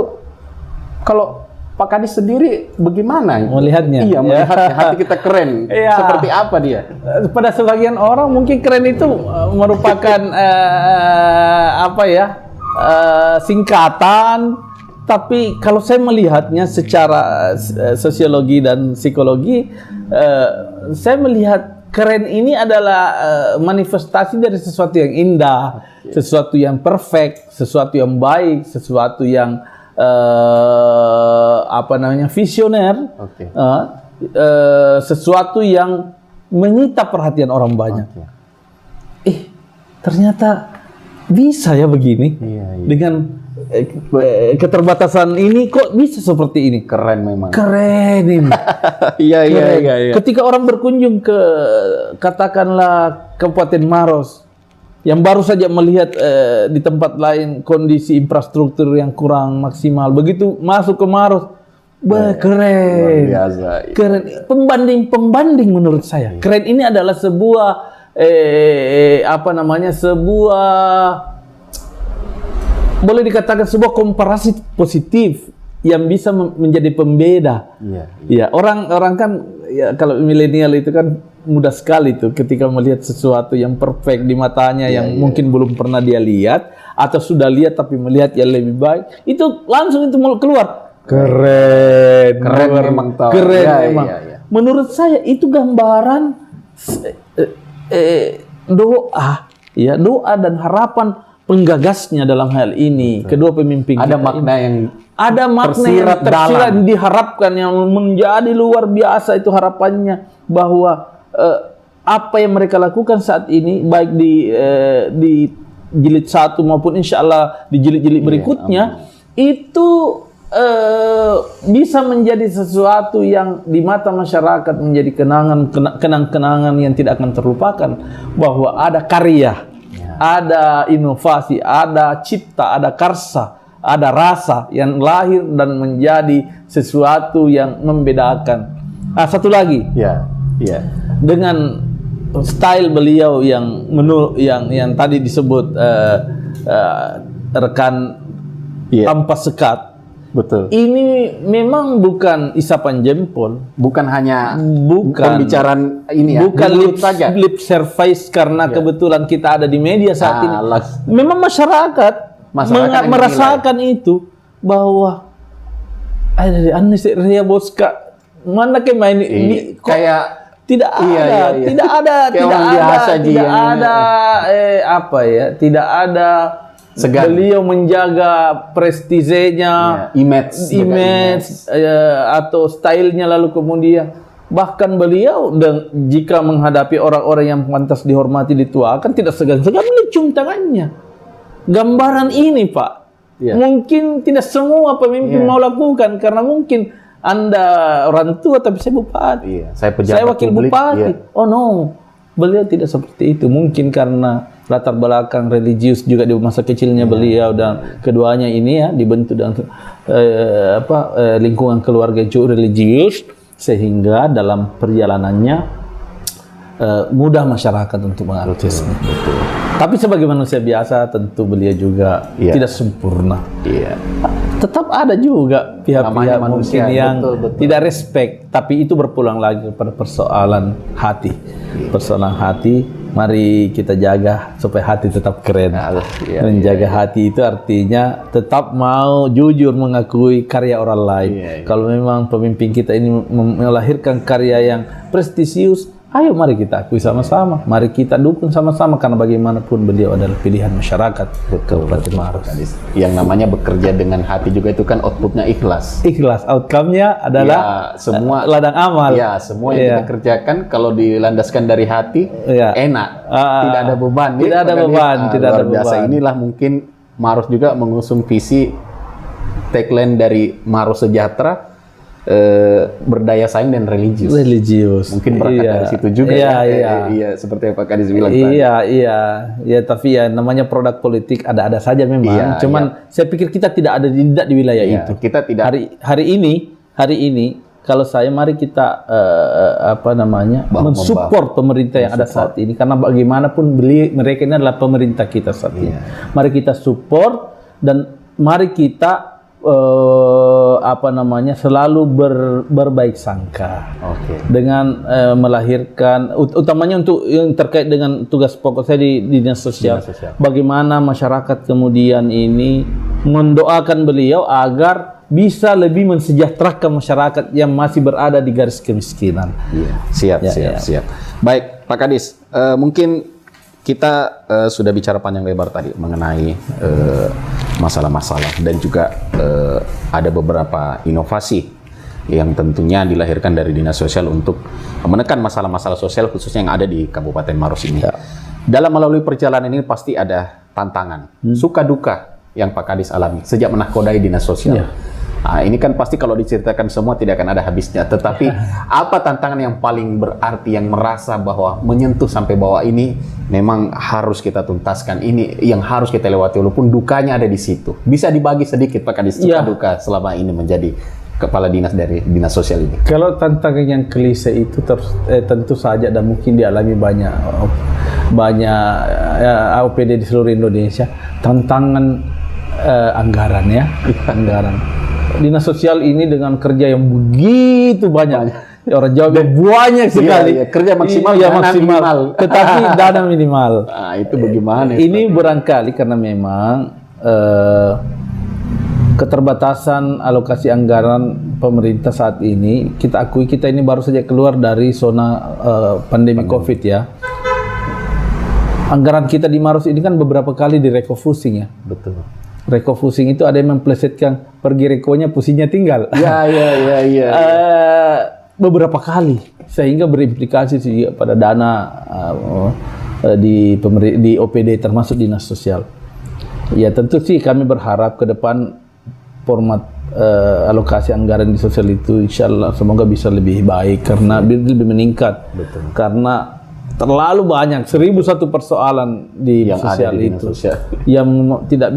kalau Pak Kadis sendiri bagaimana melihatnya? Iya, melihatnya hati kita keren. Seperti apa dia? Pada sebagian orang mungkin keren itu merupakan singkatan. Tapi kalau saya melihatnya secara sosiologi dan psikologi, saya melihat keren ini adalah manifestasi dari sesuatu yang indah, sesuatu yang perfect, sesuatu yang baik, sesuatu yang visioner, sesuatu yang menyita perhatian orang banyak. Ternyata bisa ya begini. Dengan keterbatasan ini kok bisa seperti ini. Keren memang. Keren ini. Iya. Ketika orang berkunjung ke katakanlah Kabupaten Maros, yang baru saja melihat di tempat lain kondisi infrastruktur yang kurang maksimal, begitu masuk ke Maros, keren. Luar biasa. Keren. Pembanding menurut saya. Keren ini adalah sebuah sebuah, boleh dikatakan sebuah komparasi positif yang bisa menjadi pembeda. Iya. Orang kan ya, kalau milenial itu kan mudah sekali tuh ketika melihat sesuatu yang perfect di matanya yang mungkin belum pernah dia lihat, atau sudah lihat tapi melihat yang lebih baik, itu langsung itu mulut keluar. Keren memang tahu. Keren memang. Menurut saya itu gambaran doa dan harapan penggagasnya dalam hal ini. Kedua pemimpin ada kita makna ini. yang Ada makna yang tersirat, diharapkan, yang menjadi luar biasa itu harapannya, bahwa apa yang mereka lakukan saat ini, baik di jilid 1 maupun insya Allah di jilid-jilid berikutnya, itu bisa menjadi sesuatu yang di mata masyarakat menjadi kenang-kenangan yang tidak akan terlupakan, bahwa ada karya, ada inovasi, ada cipta, ada karsa, ada rasa yang lahir dan menjadi sesuatu yang membedakan. Satu lagi, dengan style beliau yang tadi disebut rekan tanpa sekat, Betul. Ini memang bukan isapan jempol, Bukan hanya bukan pembicaraan ini ya, bukan di mulut lip service karena kebetulan kita ada di media saat ini. Memang masyarakat yang merasakan itu bahwa ada Anies Ria Boska mana ke main kayak tidak ada, tidak ada, tidak ada, apa ya, tidak ada. Segan. Beliau menjaga prestisenya, image atau stylenya, lalu kemudian bahkan beliau dan jika menghadapi orang-orang yang pantas dihormati dituakan tidak segan-segan mencium tangannya. Gambaran ini Pak, mungkin tidak semua pemimpin mau lakukan karena mungkin Anda orang tua tapi saya bupati, saya wakil bupati. Oh no, beliau tidak seperti itu. Mungkin karena latar belakang religius juga di masa kecilnya beliau dan keduanya ini ya dibentuk dengan lingkungan keluarga juga religius sehingga dalam perjalanannya mudah masyarakat untuk mengakses. Tapi sebagai manusia biasa tentu beliau juga tidak sempurna. Tetap ada juga pihak-pihak mungkin yang tidak respect, tapi itu berpulang lagi pada persoalan hati. Persoalan hati. Mari kita jaga supaya hati tetap keren. Menjaga hati itu artinya tetap mau jujur mengakui karya orang lain. Kalau memang pemimpin kita ini melahirkan karya yang prestisius, ayo mari kita akui sama-sama. Mari kita dukung sama-sama karena bagaimanapun beliau adalah pilihan masyarakat Kabupaten Maros. Yang namanya bekerja dengan hati juga itu kan outputnya ikhlas. Ikhlas, outcome-nya adalah semua ladang amal. Ya, semua yang kita kerjakan kalau dilandaskan dari hati enak, tidak ada beban. Tidak ada beban, tidak ada beban. Biasa inilah mungkin Maros juga mengusung visi tagline dari Maros Sejahtera. Berdaya saing dan religius. Mungkin berangkat dari situ juga seperti yang Pak Kadis bilang tadi. Tapi ya namanya produk politik ada saja memang. Cuman saya pikir kita tidak di wilayah itu. Kita tidak. Hari ini kalau saya mari kita mensupport pemerintah yang ada saat ini karena bagaimanapun mereka ini adalah pemerintah kita saat ini. Mari kita support dan mari kita selalu berbaik sangka dengan melahirkan utamanya untuk yang terkait dengan tugas pokok saya di dinas sosial. Bagaimana masyarakat kemudian ini mendoakan beliau agar bisa lebih mensejahterakan masyarakat yang masih berada di garis kemiskinan. Siap. Baik Pak Kadis, mungkin kita sudah bicara panjang lebar tadi mengenai masalah-masalah dan juga ada beberapa inovasi yang tentunya dilahirkan dari Dinas Sosial untuk menekan masalah-masalah sosial khususnya yang ada di Kabupaten Maros ini. Dalam melalui perjalanan ini pasti ada tantangan, suka duka yang Pak Kadis alami sejak menakodai Dinas Sosial. Nah, ini kan pasti kalau diceritakan semua tidak akan ada habisnya. Tetapi apa tantangan yang paling berarti yang merasa bahwa menyentuh sampai bawah ini memang harus kita tuntaskan, ini yang harus kita lewati walaupun dukanya ada di situ. Bisa dibagi sedikit Pak Kadis suka duka selama ini menjadi kepala dinas dari Dinas Sosial ini. Kalau tantangan yang klise itu tentu saja dan mungkin dialami banyak AOPD di seluruh Indonesia, tantangan anggaran ya, anggaran. Dinas Sosial ini dengan kerja yang begitu banyak, orang Jawa banyak sekali. Kerja maksimal, maksimal, tetapi dana minimal. Nah, itu bagaimana? Ini barangkali karena memang keterbatasan alokasi anggaran pemerintah saat ini. Kita akui kita ini baru saja keluar dari zona pandemi COVID ya. Anggaran kita di Maros ini kan beberapa kali direfocusing ya. Betul. Refocusing itu ada yang memplesetkan pergi rekonya pusingnya tinggal. Beberapa kali sehingga berimplikasi sih pada dana di OPD termasuk Dinas Sosial. Ya tentu sih kami berharap ke depan format alokasi anggaran di sosial itu insya Allah semoga bisa lebih baik karena lebih meningkat. Betul. Karena terlalu banyak 1001 persoalan di yang sosial itu yang tidak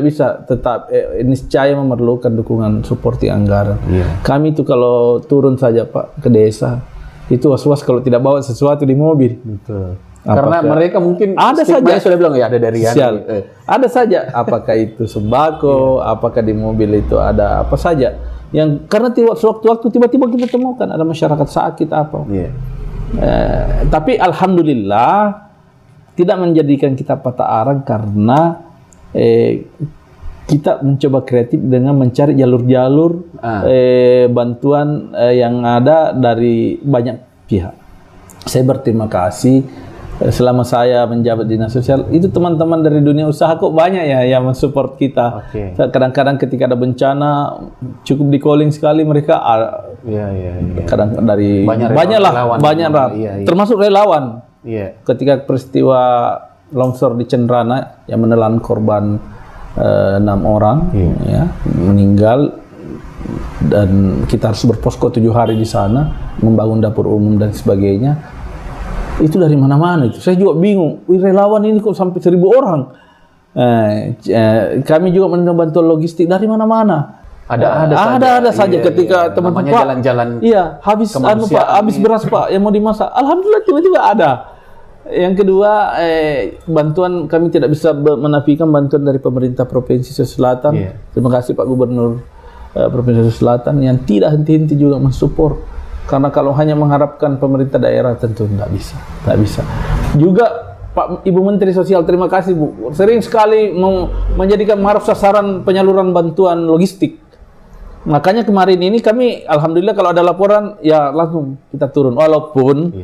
bisa tetap niscaya memerlukan dukungan supporting anggaran. Kami itu kalau turun saja Pak ke desa itu was-was kalau tidak bawa sesuatu di mobil. Betul. Karena mereka mungkin ada stigmanya saja sudah bilang ya ada dari sial. Yani. Ada saja, apakah itu sembako, apakah di mobil itu ada apa saja. Yang karena sewaktu-waktu tiba-tiba kita temukan ada masyarakat sakit apa. Iya. Tapi alhamdulillah tidak menjadikan kita patah arang karena kita mencoba kreatif dengan mencari jalur-jalur bantuan yang ada dari banyak pihak. Saya berterima kasih. Selama saya menjabat dinas sosial, itu teman-teman dari dunia usaha kok banyak ya yang mensupport kita. Oke. Kadang-kadang ketika ada bencana, cukup di calling sekali mereka. Iya. Kadang dari Banyak lah, relawan. banyak lah. Iya. Termasuk relawan. Iya. Ketika peristiwa longsor di Cenrana yang menelan korban 6 orang, ya, meninggal. Dan kita harus berposko 7 hari di sana, membangun dapur umum dan sebagainya. Itu dari mana-mana itu. Saya juga bingung. Relawan ini kok sampai 1.000 orang. Kami juga menerima bantuan logistik dari mana-mana. Ada saja ketika teman-teman Pak, jalan-jalan. Iya, habis habis beras Pak yang mau dimasak. Alhamdulillah tiba-tiba ada. Yang kedua, bantuan kami tidak bisa menafikan bantuan dari pemerintah Provinsi Sulawesi Selatan. Terima kasih Pak Gubernur Provinsi Sulawesi Selatan yang tidak henti-henti juga mensupport. Karena kalau hanya mengharapkan pemerintah daerah tentu tidak bisa. Juga Pak Ibu Menteri Sosial, terima kasih Bu. Sering sekali menjadikan Maros sasaran penyaluran bantuan logistik. Makanya kemarin ini kami, alhamdulillah kalau ada laporan ya langsung kita turun. Walaupun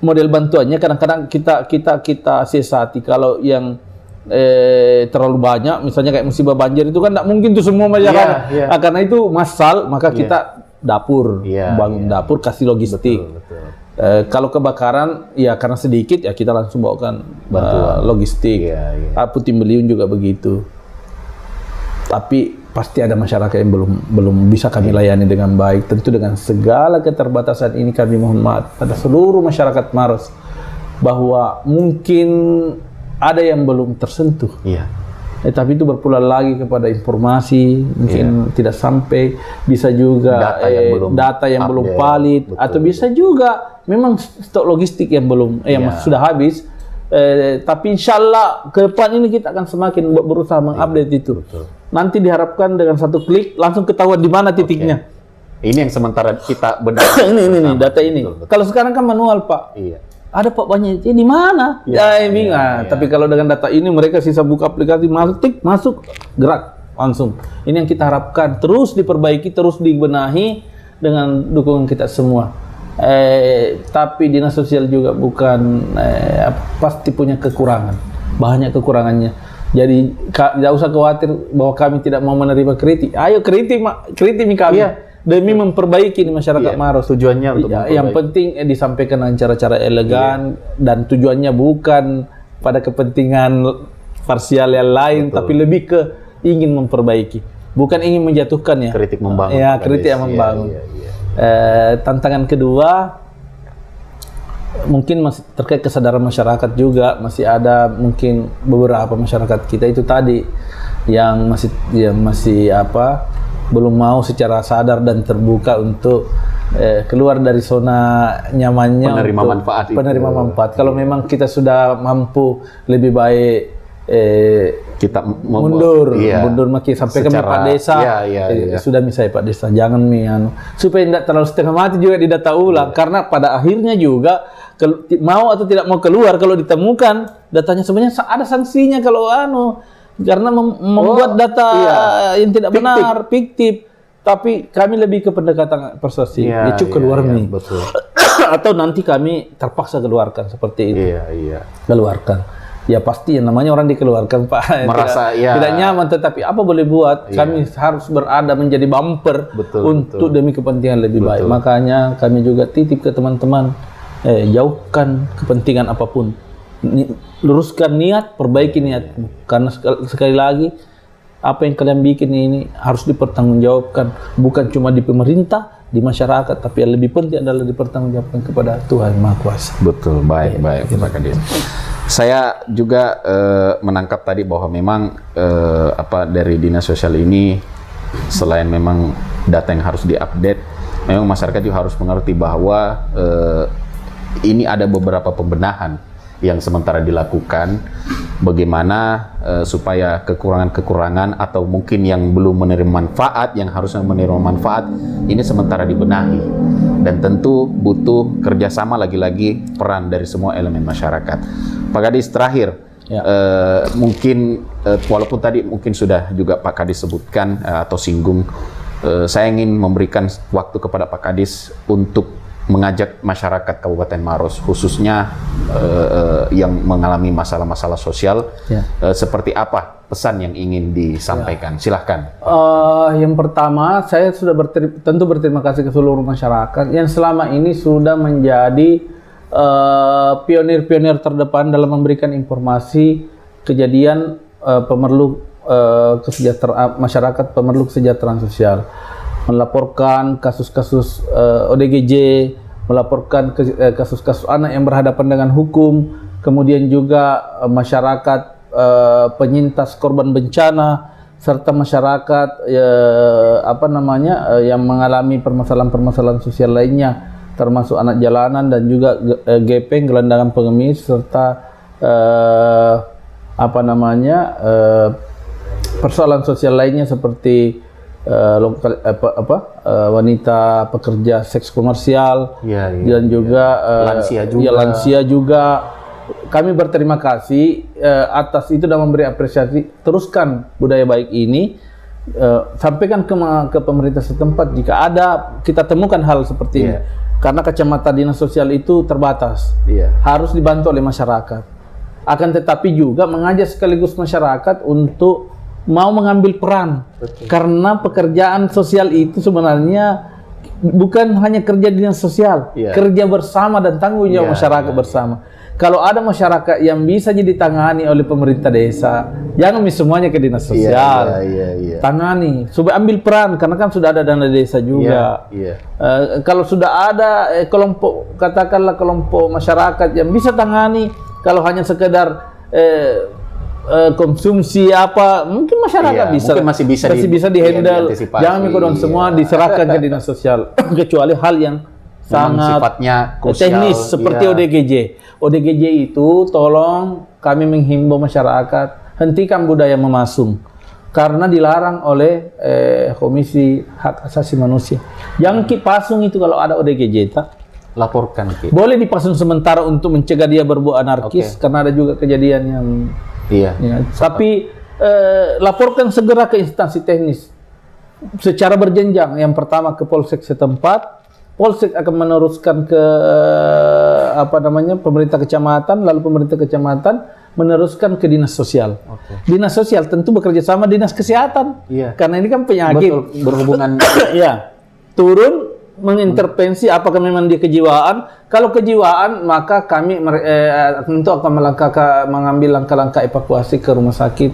model bantuannya kadang-kadang kita siasati. Kalau yang terlalu banyak, misalnya kayak musibah banjir itu kan tidak mungkin tuh semua masyarakat. Karena itu massal, maka kita dapur, bangun dapur, kasih logistik. Betul. Kalau kebakaran, ya karena sedikit, ya kita langsung bawakan logistik. Puting Beliung juga begitu. Tapi pasti ada masyarakat yang belum bisa kami layani dengan baik. Tentu dengan segala keterbatasan ini kami mohon maaf pada seluruh masyarakat Maros bahwa mungkin ada yang belum tersentuh. Tapi itu berpulang lagi kepada informasi, mungkin tidak sampai, bisa juga data yang belum valid, atau bisa juga memang stok logistik yang belum, yang sudah habis. Tapi insya Allah ke depan ini kita akan semakin berusaha mengupdate itu. Nanti diharapkan dengan satu klik langsung ketahuan di mana titiknya. Ini yang sementara kita bedah. ini data ini. Kalau sekarang kan manual Pak. Ada Pak banyak, di mana? Bingung. Tapi kalau dengan data ini mereka sisa buka aplikasi, masuk, gerak langsung. Ini yang kita harapkan terus diperbaiki, terus dibenahi dengan dukungan kita semua. Tapi dinas sosial juga bukan pasti punya kekurangan, banyak kekurangannya. Jadi tidak usah khawatir bahwa kami tidak mau menerima kritik. Ayo kritik kami. Demi memperbaiki di masyarakat Maros. Tujuannya untuk yang penting disampaikan dengan cara-cara elegan dan tujuannya bukan pada kepentingan parsial yang lain, tapi lebih ke ingin memperbaiki, bukan ingin menjatuhkan ya. Kritik membangun. Kritik yang membangun. Tantangan kedua mungkin masih terkait kesadaran masyarakat juga. Masih ada mungkin beberapa masyarakat kita itu tadi yang masih belum mau secara sadar dan terbuka untuk keluar dari zona nyamannya, penerima manfaat. Kalau memang kita sudah mampu, lebih baik kita mundur makin sampai ke Pak Desa. Sudah misalnya Pak Desa, jangan supaya tidak terlalu setengah mati juga didata ulang. Karena pada akhirnya juga mau atau tidak mau keluar, kalau ditemukan datanya sebenarnya ada sanksinya kalau karena membuat data yang tidak benar, fiktif. Tapi kami lebih ke pendekatan persuasif. Keluar nih. Betul. Atau nanti kami terpaksa keluarkan seperti itu. Keluarkan. Ya pasti yang namanya orang dikeluarkan Pak. Merasa tidak nyaman, tetapi apa boleh buat? Kami harus berada menjadi bumper untuk demi kepentingan lebih baik. Makanya kami juga titip ke teman-teman, jauhkan kepentingan apapun. Luruskan niat, perbaiki niatmu. Karena sekali lagi, apa yang kalian bikin ini harus dipertanggungjawabkan, bukan cuma di pemerintah, di masyarakat, tapi yang lebih penting adalah dipertanggungjawabkan kepada Tuhan Maha Kuasa. Betul, baik Pak Kadis. Saya juga menangkap tadi bahwa memang dari dinas sosial ini, selain memang data yang harus diupdate, memang masyarakat juga harus mengerti bahwa ini ada beberapa pembenahan yang sementara dilakukan, bagaimana supaya kekurangan-kekurangan atau mungkin yang belum menerima manfaat, yang harusnya menerima manfaat, ini sementara dibenahi. Dan tentu butuh kerjasama, lagi-lagi peran dari semua elemen masyarakat. Pak Kadis, terakhir, mungkin walaupun tadi mungkin sudah juga Pak Kadis sebutkan atau singgung, saya ingin memberikan waktu kepada Pak Kadis untuk mengajak masyarakat Kabupaten Maros, khususnya yang mengalami masalah-masalah sosial, seperti apa pesan yang ingin disampaikan? Silahkan. Yang pertama, saya sudah tentu berterima kasih ke seluruh masyarakat yang selama ini sudah menjadi pionir-pionir terdepan dalam memberikan informasi kejadian pemerlu kesejahteraan masyarakat, pemerlu kesejahteraan sosial, melaporkan kasus-kasus ODGJ, melaporkan kasus-kasus anak yang berhadapan dengan hukum, kemudian juga masyarakat penyintas korban bencana, serta masyarakat yang mengalami permasalahan-permasalahan sosial lainnya, termasuk anak jalanan dan juga gepeng, gelandangan pengemis, serta persoalan sosial lainnya seperti wanita pekerja seks komersial, dan juga lansia juga. Kami berterima kasih atas itu dan memberi apresiasi. Teruskan budaya baik ini, sampaikan ke pemerintah setempat jika ada kita temukan hal seperti ini. Karena kacamata dinas sosial itu terbatas, harus dibantu oleh masyarakat. Akan tetapi juga mengajak sekaligus masyarakat untuk mau mengambil peran. Karena pekerjaan sosial itu sebenarnya bukan hanya kerja dinas sosial, kerja bersama dan tanggung jawab masyarakat bersama. Kalau ada masyarakat yang bisa ditangani oleh pemerintah desa, jangan semuanya ke dinas sosial. Tangani, supaya ambil peran, karena kan sudah ada dana desa juga. Kalau sudah ada kelompok, katakanlah kelompok masyarakat yang bisa tangani, kalau hanya sekedar konsumsi apa, mungkin masyarakat mungkin masih bisa dihandle. Jangan mikodon semua diserahkan ke dinas sosial, kecuali hal yang sangat sifatnya krusial, teknis seperti ODGJ. ODGJ itu tolong kami menghimbau masyarakat hentikan budaya memasung, karena dilarang oleh Komisi Hak Asasi Manusia. Jangan pasung itu kalau ada ODGJ, laporkan. Boleh dipasung sementara untuk mencegah dia berbuat anarkis, karena ada juga kejadian yang tapi laporkan segera ke instansi teknis secara berjenjang. Yang pertama ke Polsek setempat, Polsek akan meneruskan ke pemerintah kecamatan, lalu pemerintah kecamatan meneruskan ke dinas sosial. Dinas sosial tentu bekerja sama dinas kesehatan, karena ini kan penyakit. Betul, berhubungan. Turun mengintervensi apakah memang dia kejiwaan. Kalau kejiwaan, maka kami tentu akan mengambil langkah-langkah evakuasi ke rumah sakit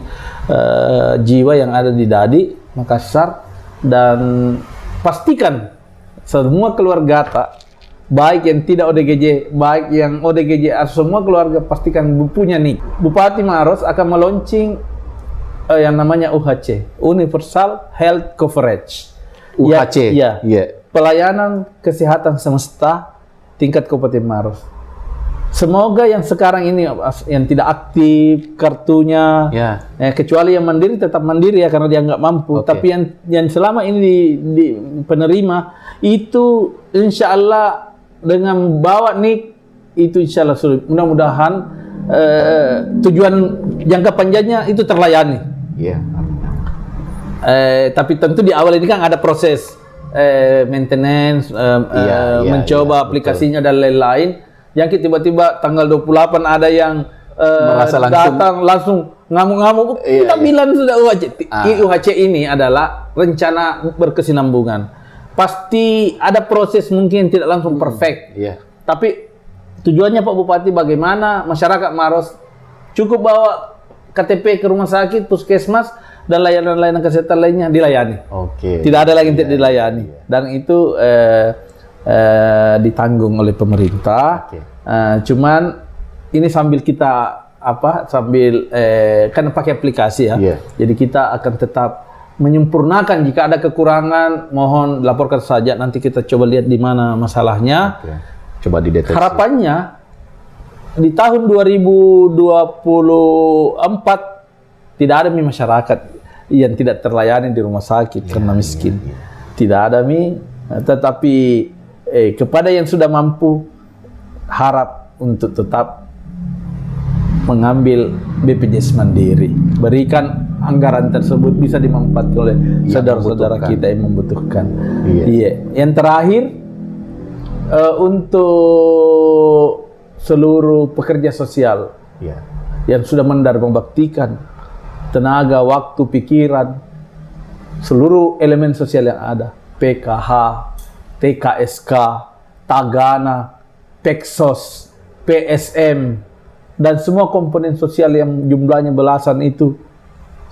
jiwa yang ada di Dadi, Makassar, dan pastikan semua keluarga baik yang tidak ODGJ, baik yang ODGJ, semua keluarga pastikan punya nik. Bupati Maros akan meluncing yang namanya UHC, Universal Health Coverage. UHC, pelayanan kesehatan semesta tingkat Kabupaten Maros. Semoga yang sekarang ini yang tidak aktif kartunya, kecuali yang mandiri tetap mandiri ya karena dia nggak mampu. Tapi yang selama ini di penerima itu, insya Allah dengan bawa nik itu insya Allah sulit. Mudah-mudahan tujuan jangka panjangnya itu terlayani. Tapi tentu di awal ini kan ada proses maintenance, mencoba aplikasinya dan lain-lain. Yang tiba-tiba tanggal 28 ada yang datang langsung ngamuk-ngamuk. Kita bilang sudah UHC. UHC ini adalah rencana berkesinambungan. Pasti ada proses mungkin tidak langsung perfect. Tapi tujuannya Pak Bupati bagaimana masyarakat Maros cukup bawa KTP ke rumah sakit, puskesmas, dan layanan-layanan kesehatan lainnya dilayani. Tidak ada lagi yang tidak dilayani. Dan itu ditanggung oleh pemerintah. Cuman ini sambil kita kan pakai aplikasi ya. Jadi kita akan tetap menyempurnakan. Jika ada kekurangan, mohon laporkan saja. Nanti kita coba lihat di mana masalahnya. Coba dideteksi. Harapannya di tahun 2024 tidak ada masyarakat yang tidak terlayani di rumah sakit karena miskin. Tidak ada tetapi kepada yang sudah mampu harap untuk tetap mengambil BPJS Mandiri, berikan anggaran tersebut bisa dimanfaatkan oleh saudara-saudara kita yang membutuhkan. Iya. Yang terakhir untuk seluruh pekerja sosial yang sudah membaktikan tenaga, waktu, pikiran, seluruh elemen sosial yang ada, PKH, TKSK, Tagana, Peksos, PSM, dan semua komponen sosial yang jumlahnya belasan itu,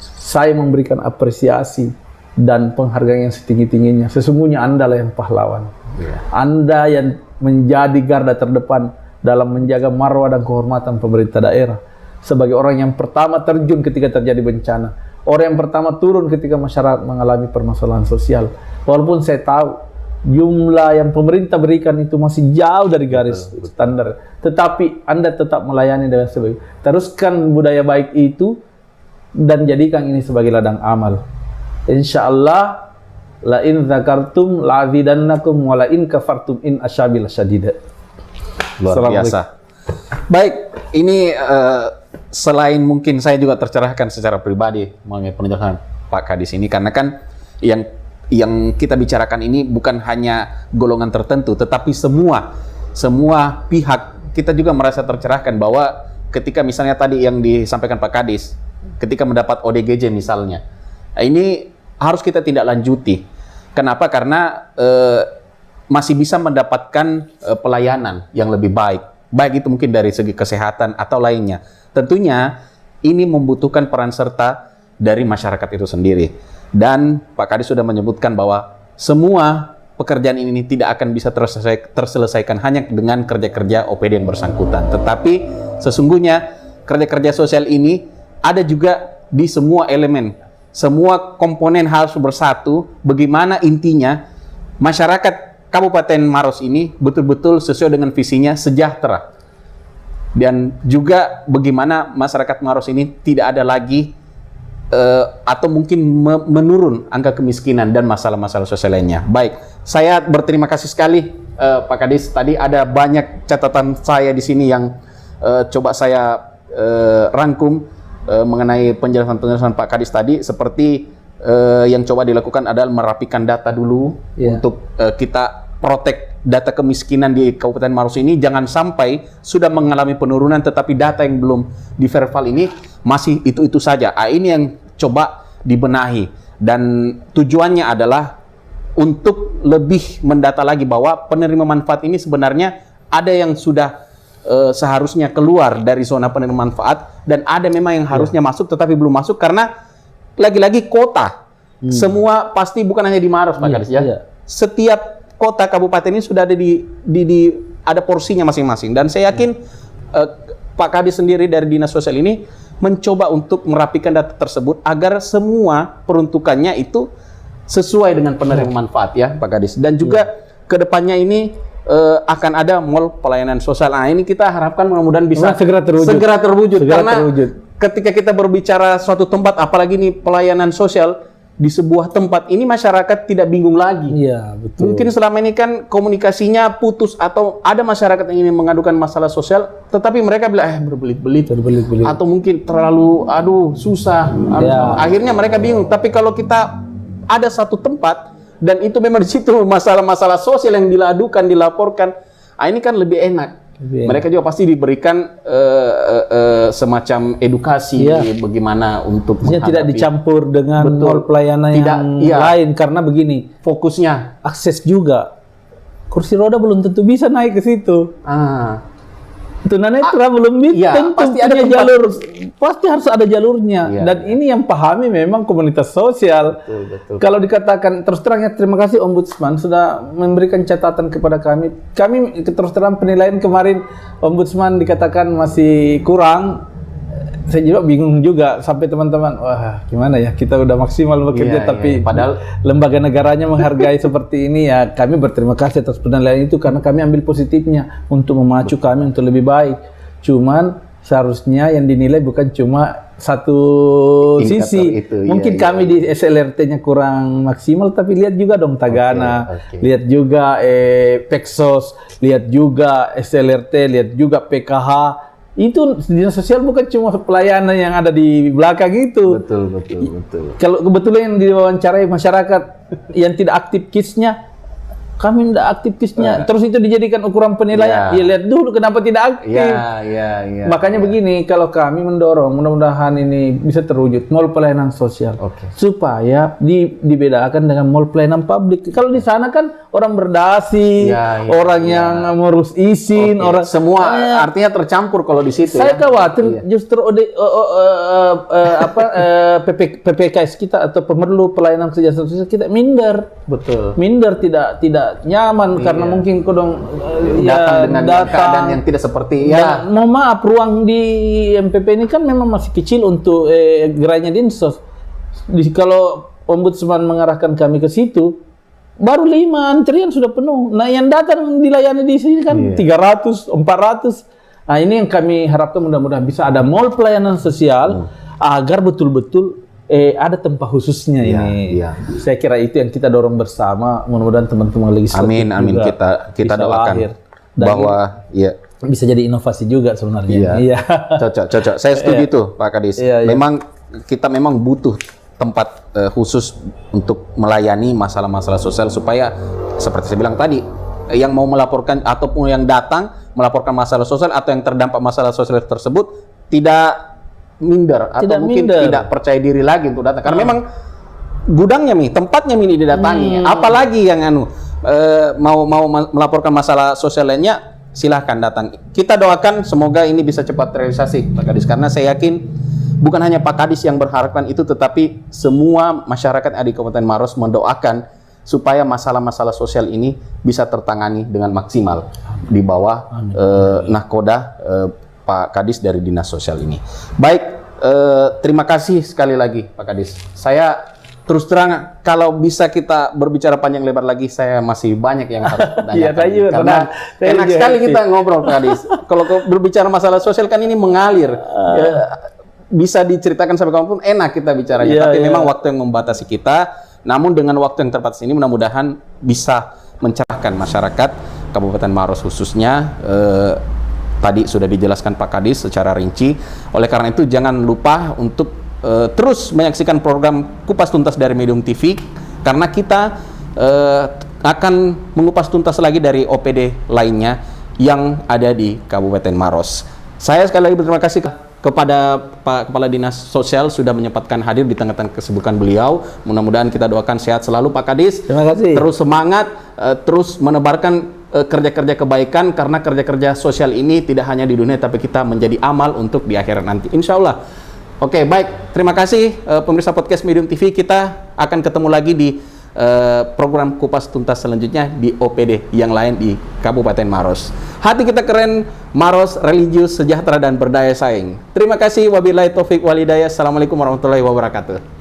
saya memberikan apresiasi dan penghargaan yang setinggi-tingginya. Sesungguhnya Anda lah yang pahlawan. Anda yang menjadi garda terdepan dalam menjaga marwah dan kehormatan pemerintah daerah. Sebagai orang yang pertama terjun ketika terjadi bencana. Orang yang pertama turun ketika masyarakat mengalami permasalahan sosial. Walaupun saya tahu jumlah yang pemerintah berikan itu masih jauh dari garis standar, tetapi Anda tetap melayani dengan sebaik. Teruskan budaya baik itu dan jadikan ini sebagai ladang amal. Insyaallah, la in zakartum la azidannakum wa la in kafartum in asyabil syadida. Luar biasa. Baik, ini selain mungkin saya juga tercerahkan secara pribadi mengenai penjelasan Pak Kadis ini, karena kan yang kita bicarakan ini bukan hanya golongan tertentu, tetapi semua pihak. Kita juga merasa tercerahkan bahwa ketika misalnya tadi yang disampaikan Pak Kadis, ketika mendapat ODGJ misalnya, ini harus kita tidak lanjuti. Kenapa? Karena masih bisa mendapatkan pelayanan yang lebih baik itu mungkin dari segi kesehatan atau lainnya. Tentunya ini membutuhkan peran serta dari masyarakat itu sendiri. Dan Pak Kadis sudah menyebutkan bahwa semua pekerjaan ini tidak akan bisa terselesaikan hanya dengan kerja-kerja OPD yang bersangkutan. Tetapi sesungguhnya kerja-kerja sosial ini ada juga di semua elemen. Semua komponen harus bersatu. Bagaimana intinya masyarakat Kabupaten Maros ini betul-betul sesuai dengan visinya sejahtera. Dan juga bagaimana masyarakat Maros ini tidak ada lagi atau mungkin menurun angka kemiskinan dan masalah-masalah sosial lainnya. Baik, saya berterima kasih sekali Pak Kadis. Tadi ada banyak catatan saya di sini yang coba saya rangkum mengenai penjelasan-penjelasan Pak Kadis tadi. Seperti yang coba dilakukan adalah merapikan data dulu untuk kita protek data kemiskinan di Kabupaten Maros ini. Jangan sampai sudah mengalami penurunan tetapi data yang belum diverify ini masih itu saja. Ini yang coba dibenahi, dan tujuannya adalah untuk lebih mendata lagi bahwa penerima manfaat ini sebenarnya ada yang sudah seharusnya keluar dari zona penerima manfaat, dan ada memang yang harusnya masuk tetapi belum masuk karena lagi-lagi kota. Semua pasti bukan hanya di Maros, Pak Kadis ya. Setiap kota kabupaten ini sudah ada ada porsinya masing-masing, dan saya yakin Pak Kadis sendiri dari Dinas Sosial ini mencoba untuk merapikan data tersebut agar semua peruntukannya itu sesuai dengan penerima manfaat ya Pak Kadis. Dan juga kedepannya ini akan ada mall pelayanan sosial. Nah, ini kita harapkan mudah-mudahan bisa segera terwujud. Karena ketika kita berbicara suatu tempat, apalagi ini pelayanan sosial di sebuah tempat, ini masyarakat tidak bingung lagi. Iya, betul. Mungkin selama ini kan komunikasinya putus, atau ada masyarakat yang ingin mengadukan masalah sosial, tetapi mereka bilang berbelit-belit, atau mungkin terlalu susah. Akhirnya mereka bingung. Tapi kalau kita ada satu tempat dan itu memang di situ masalah-masalah sosial yang dilaporkan, ini kan lebih enak. Mereka juga pasti diberikan semacam edukasi bagaimana untuk tidak dicampur dengan mall pelayanan yang lain, karena begini, fokusnya akses juga. Kursi roda belum tentu bisa naik ke situ. Tunanetra belum tentu pasti punya ada jalur, pasti harus ada jalurnya. Dan ini yang pahami memang komunitas sosial. Betul. Kalau dikatakan terus terangnya, terima kasih Ombudsman sudah memberikan catatan kepada kami. Kami terus terang penilaian kemarin Ombudsman dikatakan masih kurang. Saya juga bingung juga, sampai teman-teman, wah gimana ya, kita udah maksimal bekerja tapi padahal lembaga negaranya menghargai seperti ini ya. Kami berterima kasih atas penilaian itu karena kami ambil positifnya untuk memacu kami untuk lebih baik. Cuman seharusnya yang dinilai bukan cuma satu Indikator sisi. itu, Mungkin iya, kami di SLRT-nya kurang maksimal, tapi lihat juga dong Tagana, Oke. lihat juga Peksos, lihat juga SLRT, lihat juga PKH. Itu dinas sosial bukan cuma pelayanan yang ada di belakang itu. Betul. Kalau kebetulan yang diwawancarai masyarakat yang tidak aktif KIS-nya, kami tidak aktif KIS-nya. Terus itu dijadikan ukuran penilaian. Ya. Ya lihat dulu kenapa tidak aktif. Iya. Makanya begini, kalau kami mendorong, mudah-mudahan ini bisa terwujud mall pelayanan sosial. Oke. Supaya dibedakan dengan mall pelayanan publik. Kalau di sana kan orang berdasi, Ya, orang yang ngurus izin, Oke. orang Semua artinya tercampur kalau di situ. saya ya. khawatir justru PPKS kita atau pemerlu pelayanan kesejahteraan sosial kita minder. Betul. Minder tidak nyaman karena mungkin kodong Datang dengan keadaan yang tidak seperti dan mohon maaf, ruang di MPP ini kan memang masih kecil untuk gerainya dinsos. Kalau ombudsman mengarahkan kami ke situ, baru 5 antrian sudah penuh. Nah, yang datang dilayani di sini kan 300, 400. Nah, ini yang kami harapkan mudah-mudahan bisa ada mall pelayanan sosial agar betul-betul ada tempat khususnya ini. Iya. Saya kira itu yang kita dorong bersama. Mudah-mudahan teman-teman legislatif Amin. juga Kita bisa doakan lahir. Dan bahwa bisa jadi inovasi juga sebenarnya. Iya. Cocok. Saya setuju itu, Pak Kadis. Iya. Kita memang butuh tempat khusus untuk melayani masalah-masalah sosial supaya seperti saya bilang tadi, yang mau melaporkan ataupun yang datang melaporkan masalah sosial atau yang terdampak masalah sosial tersebut tidak minder atau Tidak mungkin minder. tidak percaya diri lagi untuk datang karena memang gudangnya tempatnya didatangi. Apalagi yang mau melaporkan masalah sosial lainnya, silahkan datang. Kita doakan semoga ini bisa cepat terrealisasi, Pak Kadis, karena saya yakin bukan hanya Pak Kadis yang berharapkan itu, tetapi semua masyarakat yang ada di Kabupaten Maros mendoakan supaya masalah-masalah sosial ini bisa tertangani dengan maksimal di bawah nahkoda Pak Kadis dari Dinas Sosial ini. Baik, terima kasih sekali lagi Pak Kadis. Saya terus terang kalau bisa kita berbicara panjang lebar lagi, saya masih banyak yang harus Iya, tanyakan. Karena enak sekali kita ngobrol Pak Kadis. Kalau berbicara masalah sosial kan ini mengalir. Bisa diceritakan sampai kapanpun enak kita bicaranya. Tapi memang waktu yang membatasi kita. Namun dengan waktu yang terbatas ini mudah-mudahan bisa mencerahkan masyarakat Kabupaten Maros khususnya. Tadi sudah dijelaskan Pak Kadis secara rinci. Oleh karena itu jangan lupa untuk terus menyaksikan program Kupas Tuntas dari Medium TV karena kita akan mengupas tuntas lagi dari OPD lainnya yang ada di Kabupaten Maros. Saya sekali lagi berterima kasih kepada Pak Kepala Dinas Sosial sudah menyempatkan hadir di tengah-tengah kesibukan beliau. Mudah-mudahan kita doakan sehat selalu Pak Kadis. Terima kasih. Terus semangat, terus menebarkan kerja-kerja kebaikan karena kerja-kerja sosial ini tidak hanya di dunia tapi kita menjadi amal untuk di akhirat nanti. Insya Allah. Oke, baik. Terima kasih pemirsa podcast Medium TV. Kita akan ketemu lagi di program Kupas Tuntas selanjutnya di OPD yang lain di Kabupaten Maros. Hati kita keren, Maros religius, sejahtera dan berdaya saing. Terima kasih. Wabillahi taufik walhidayah. Assalamualaikum warahmatullahi wabarakatuh.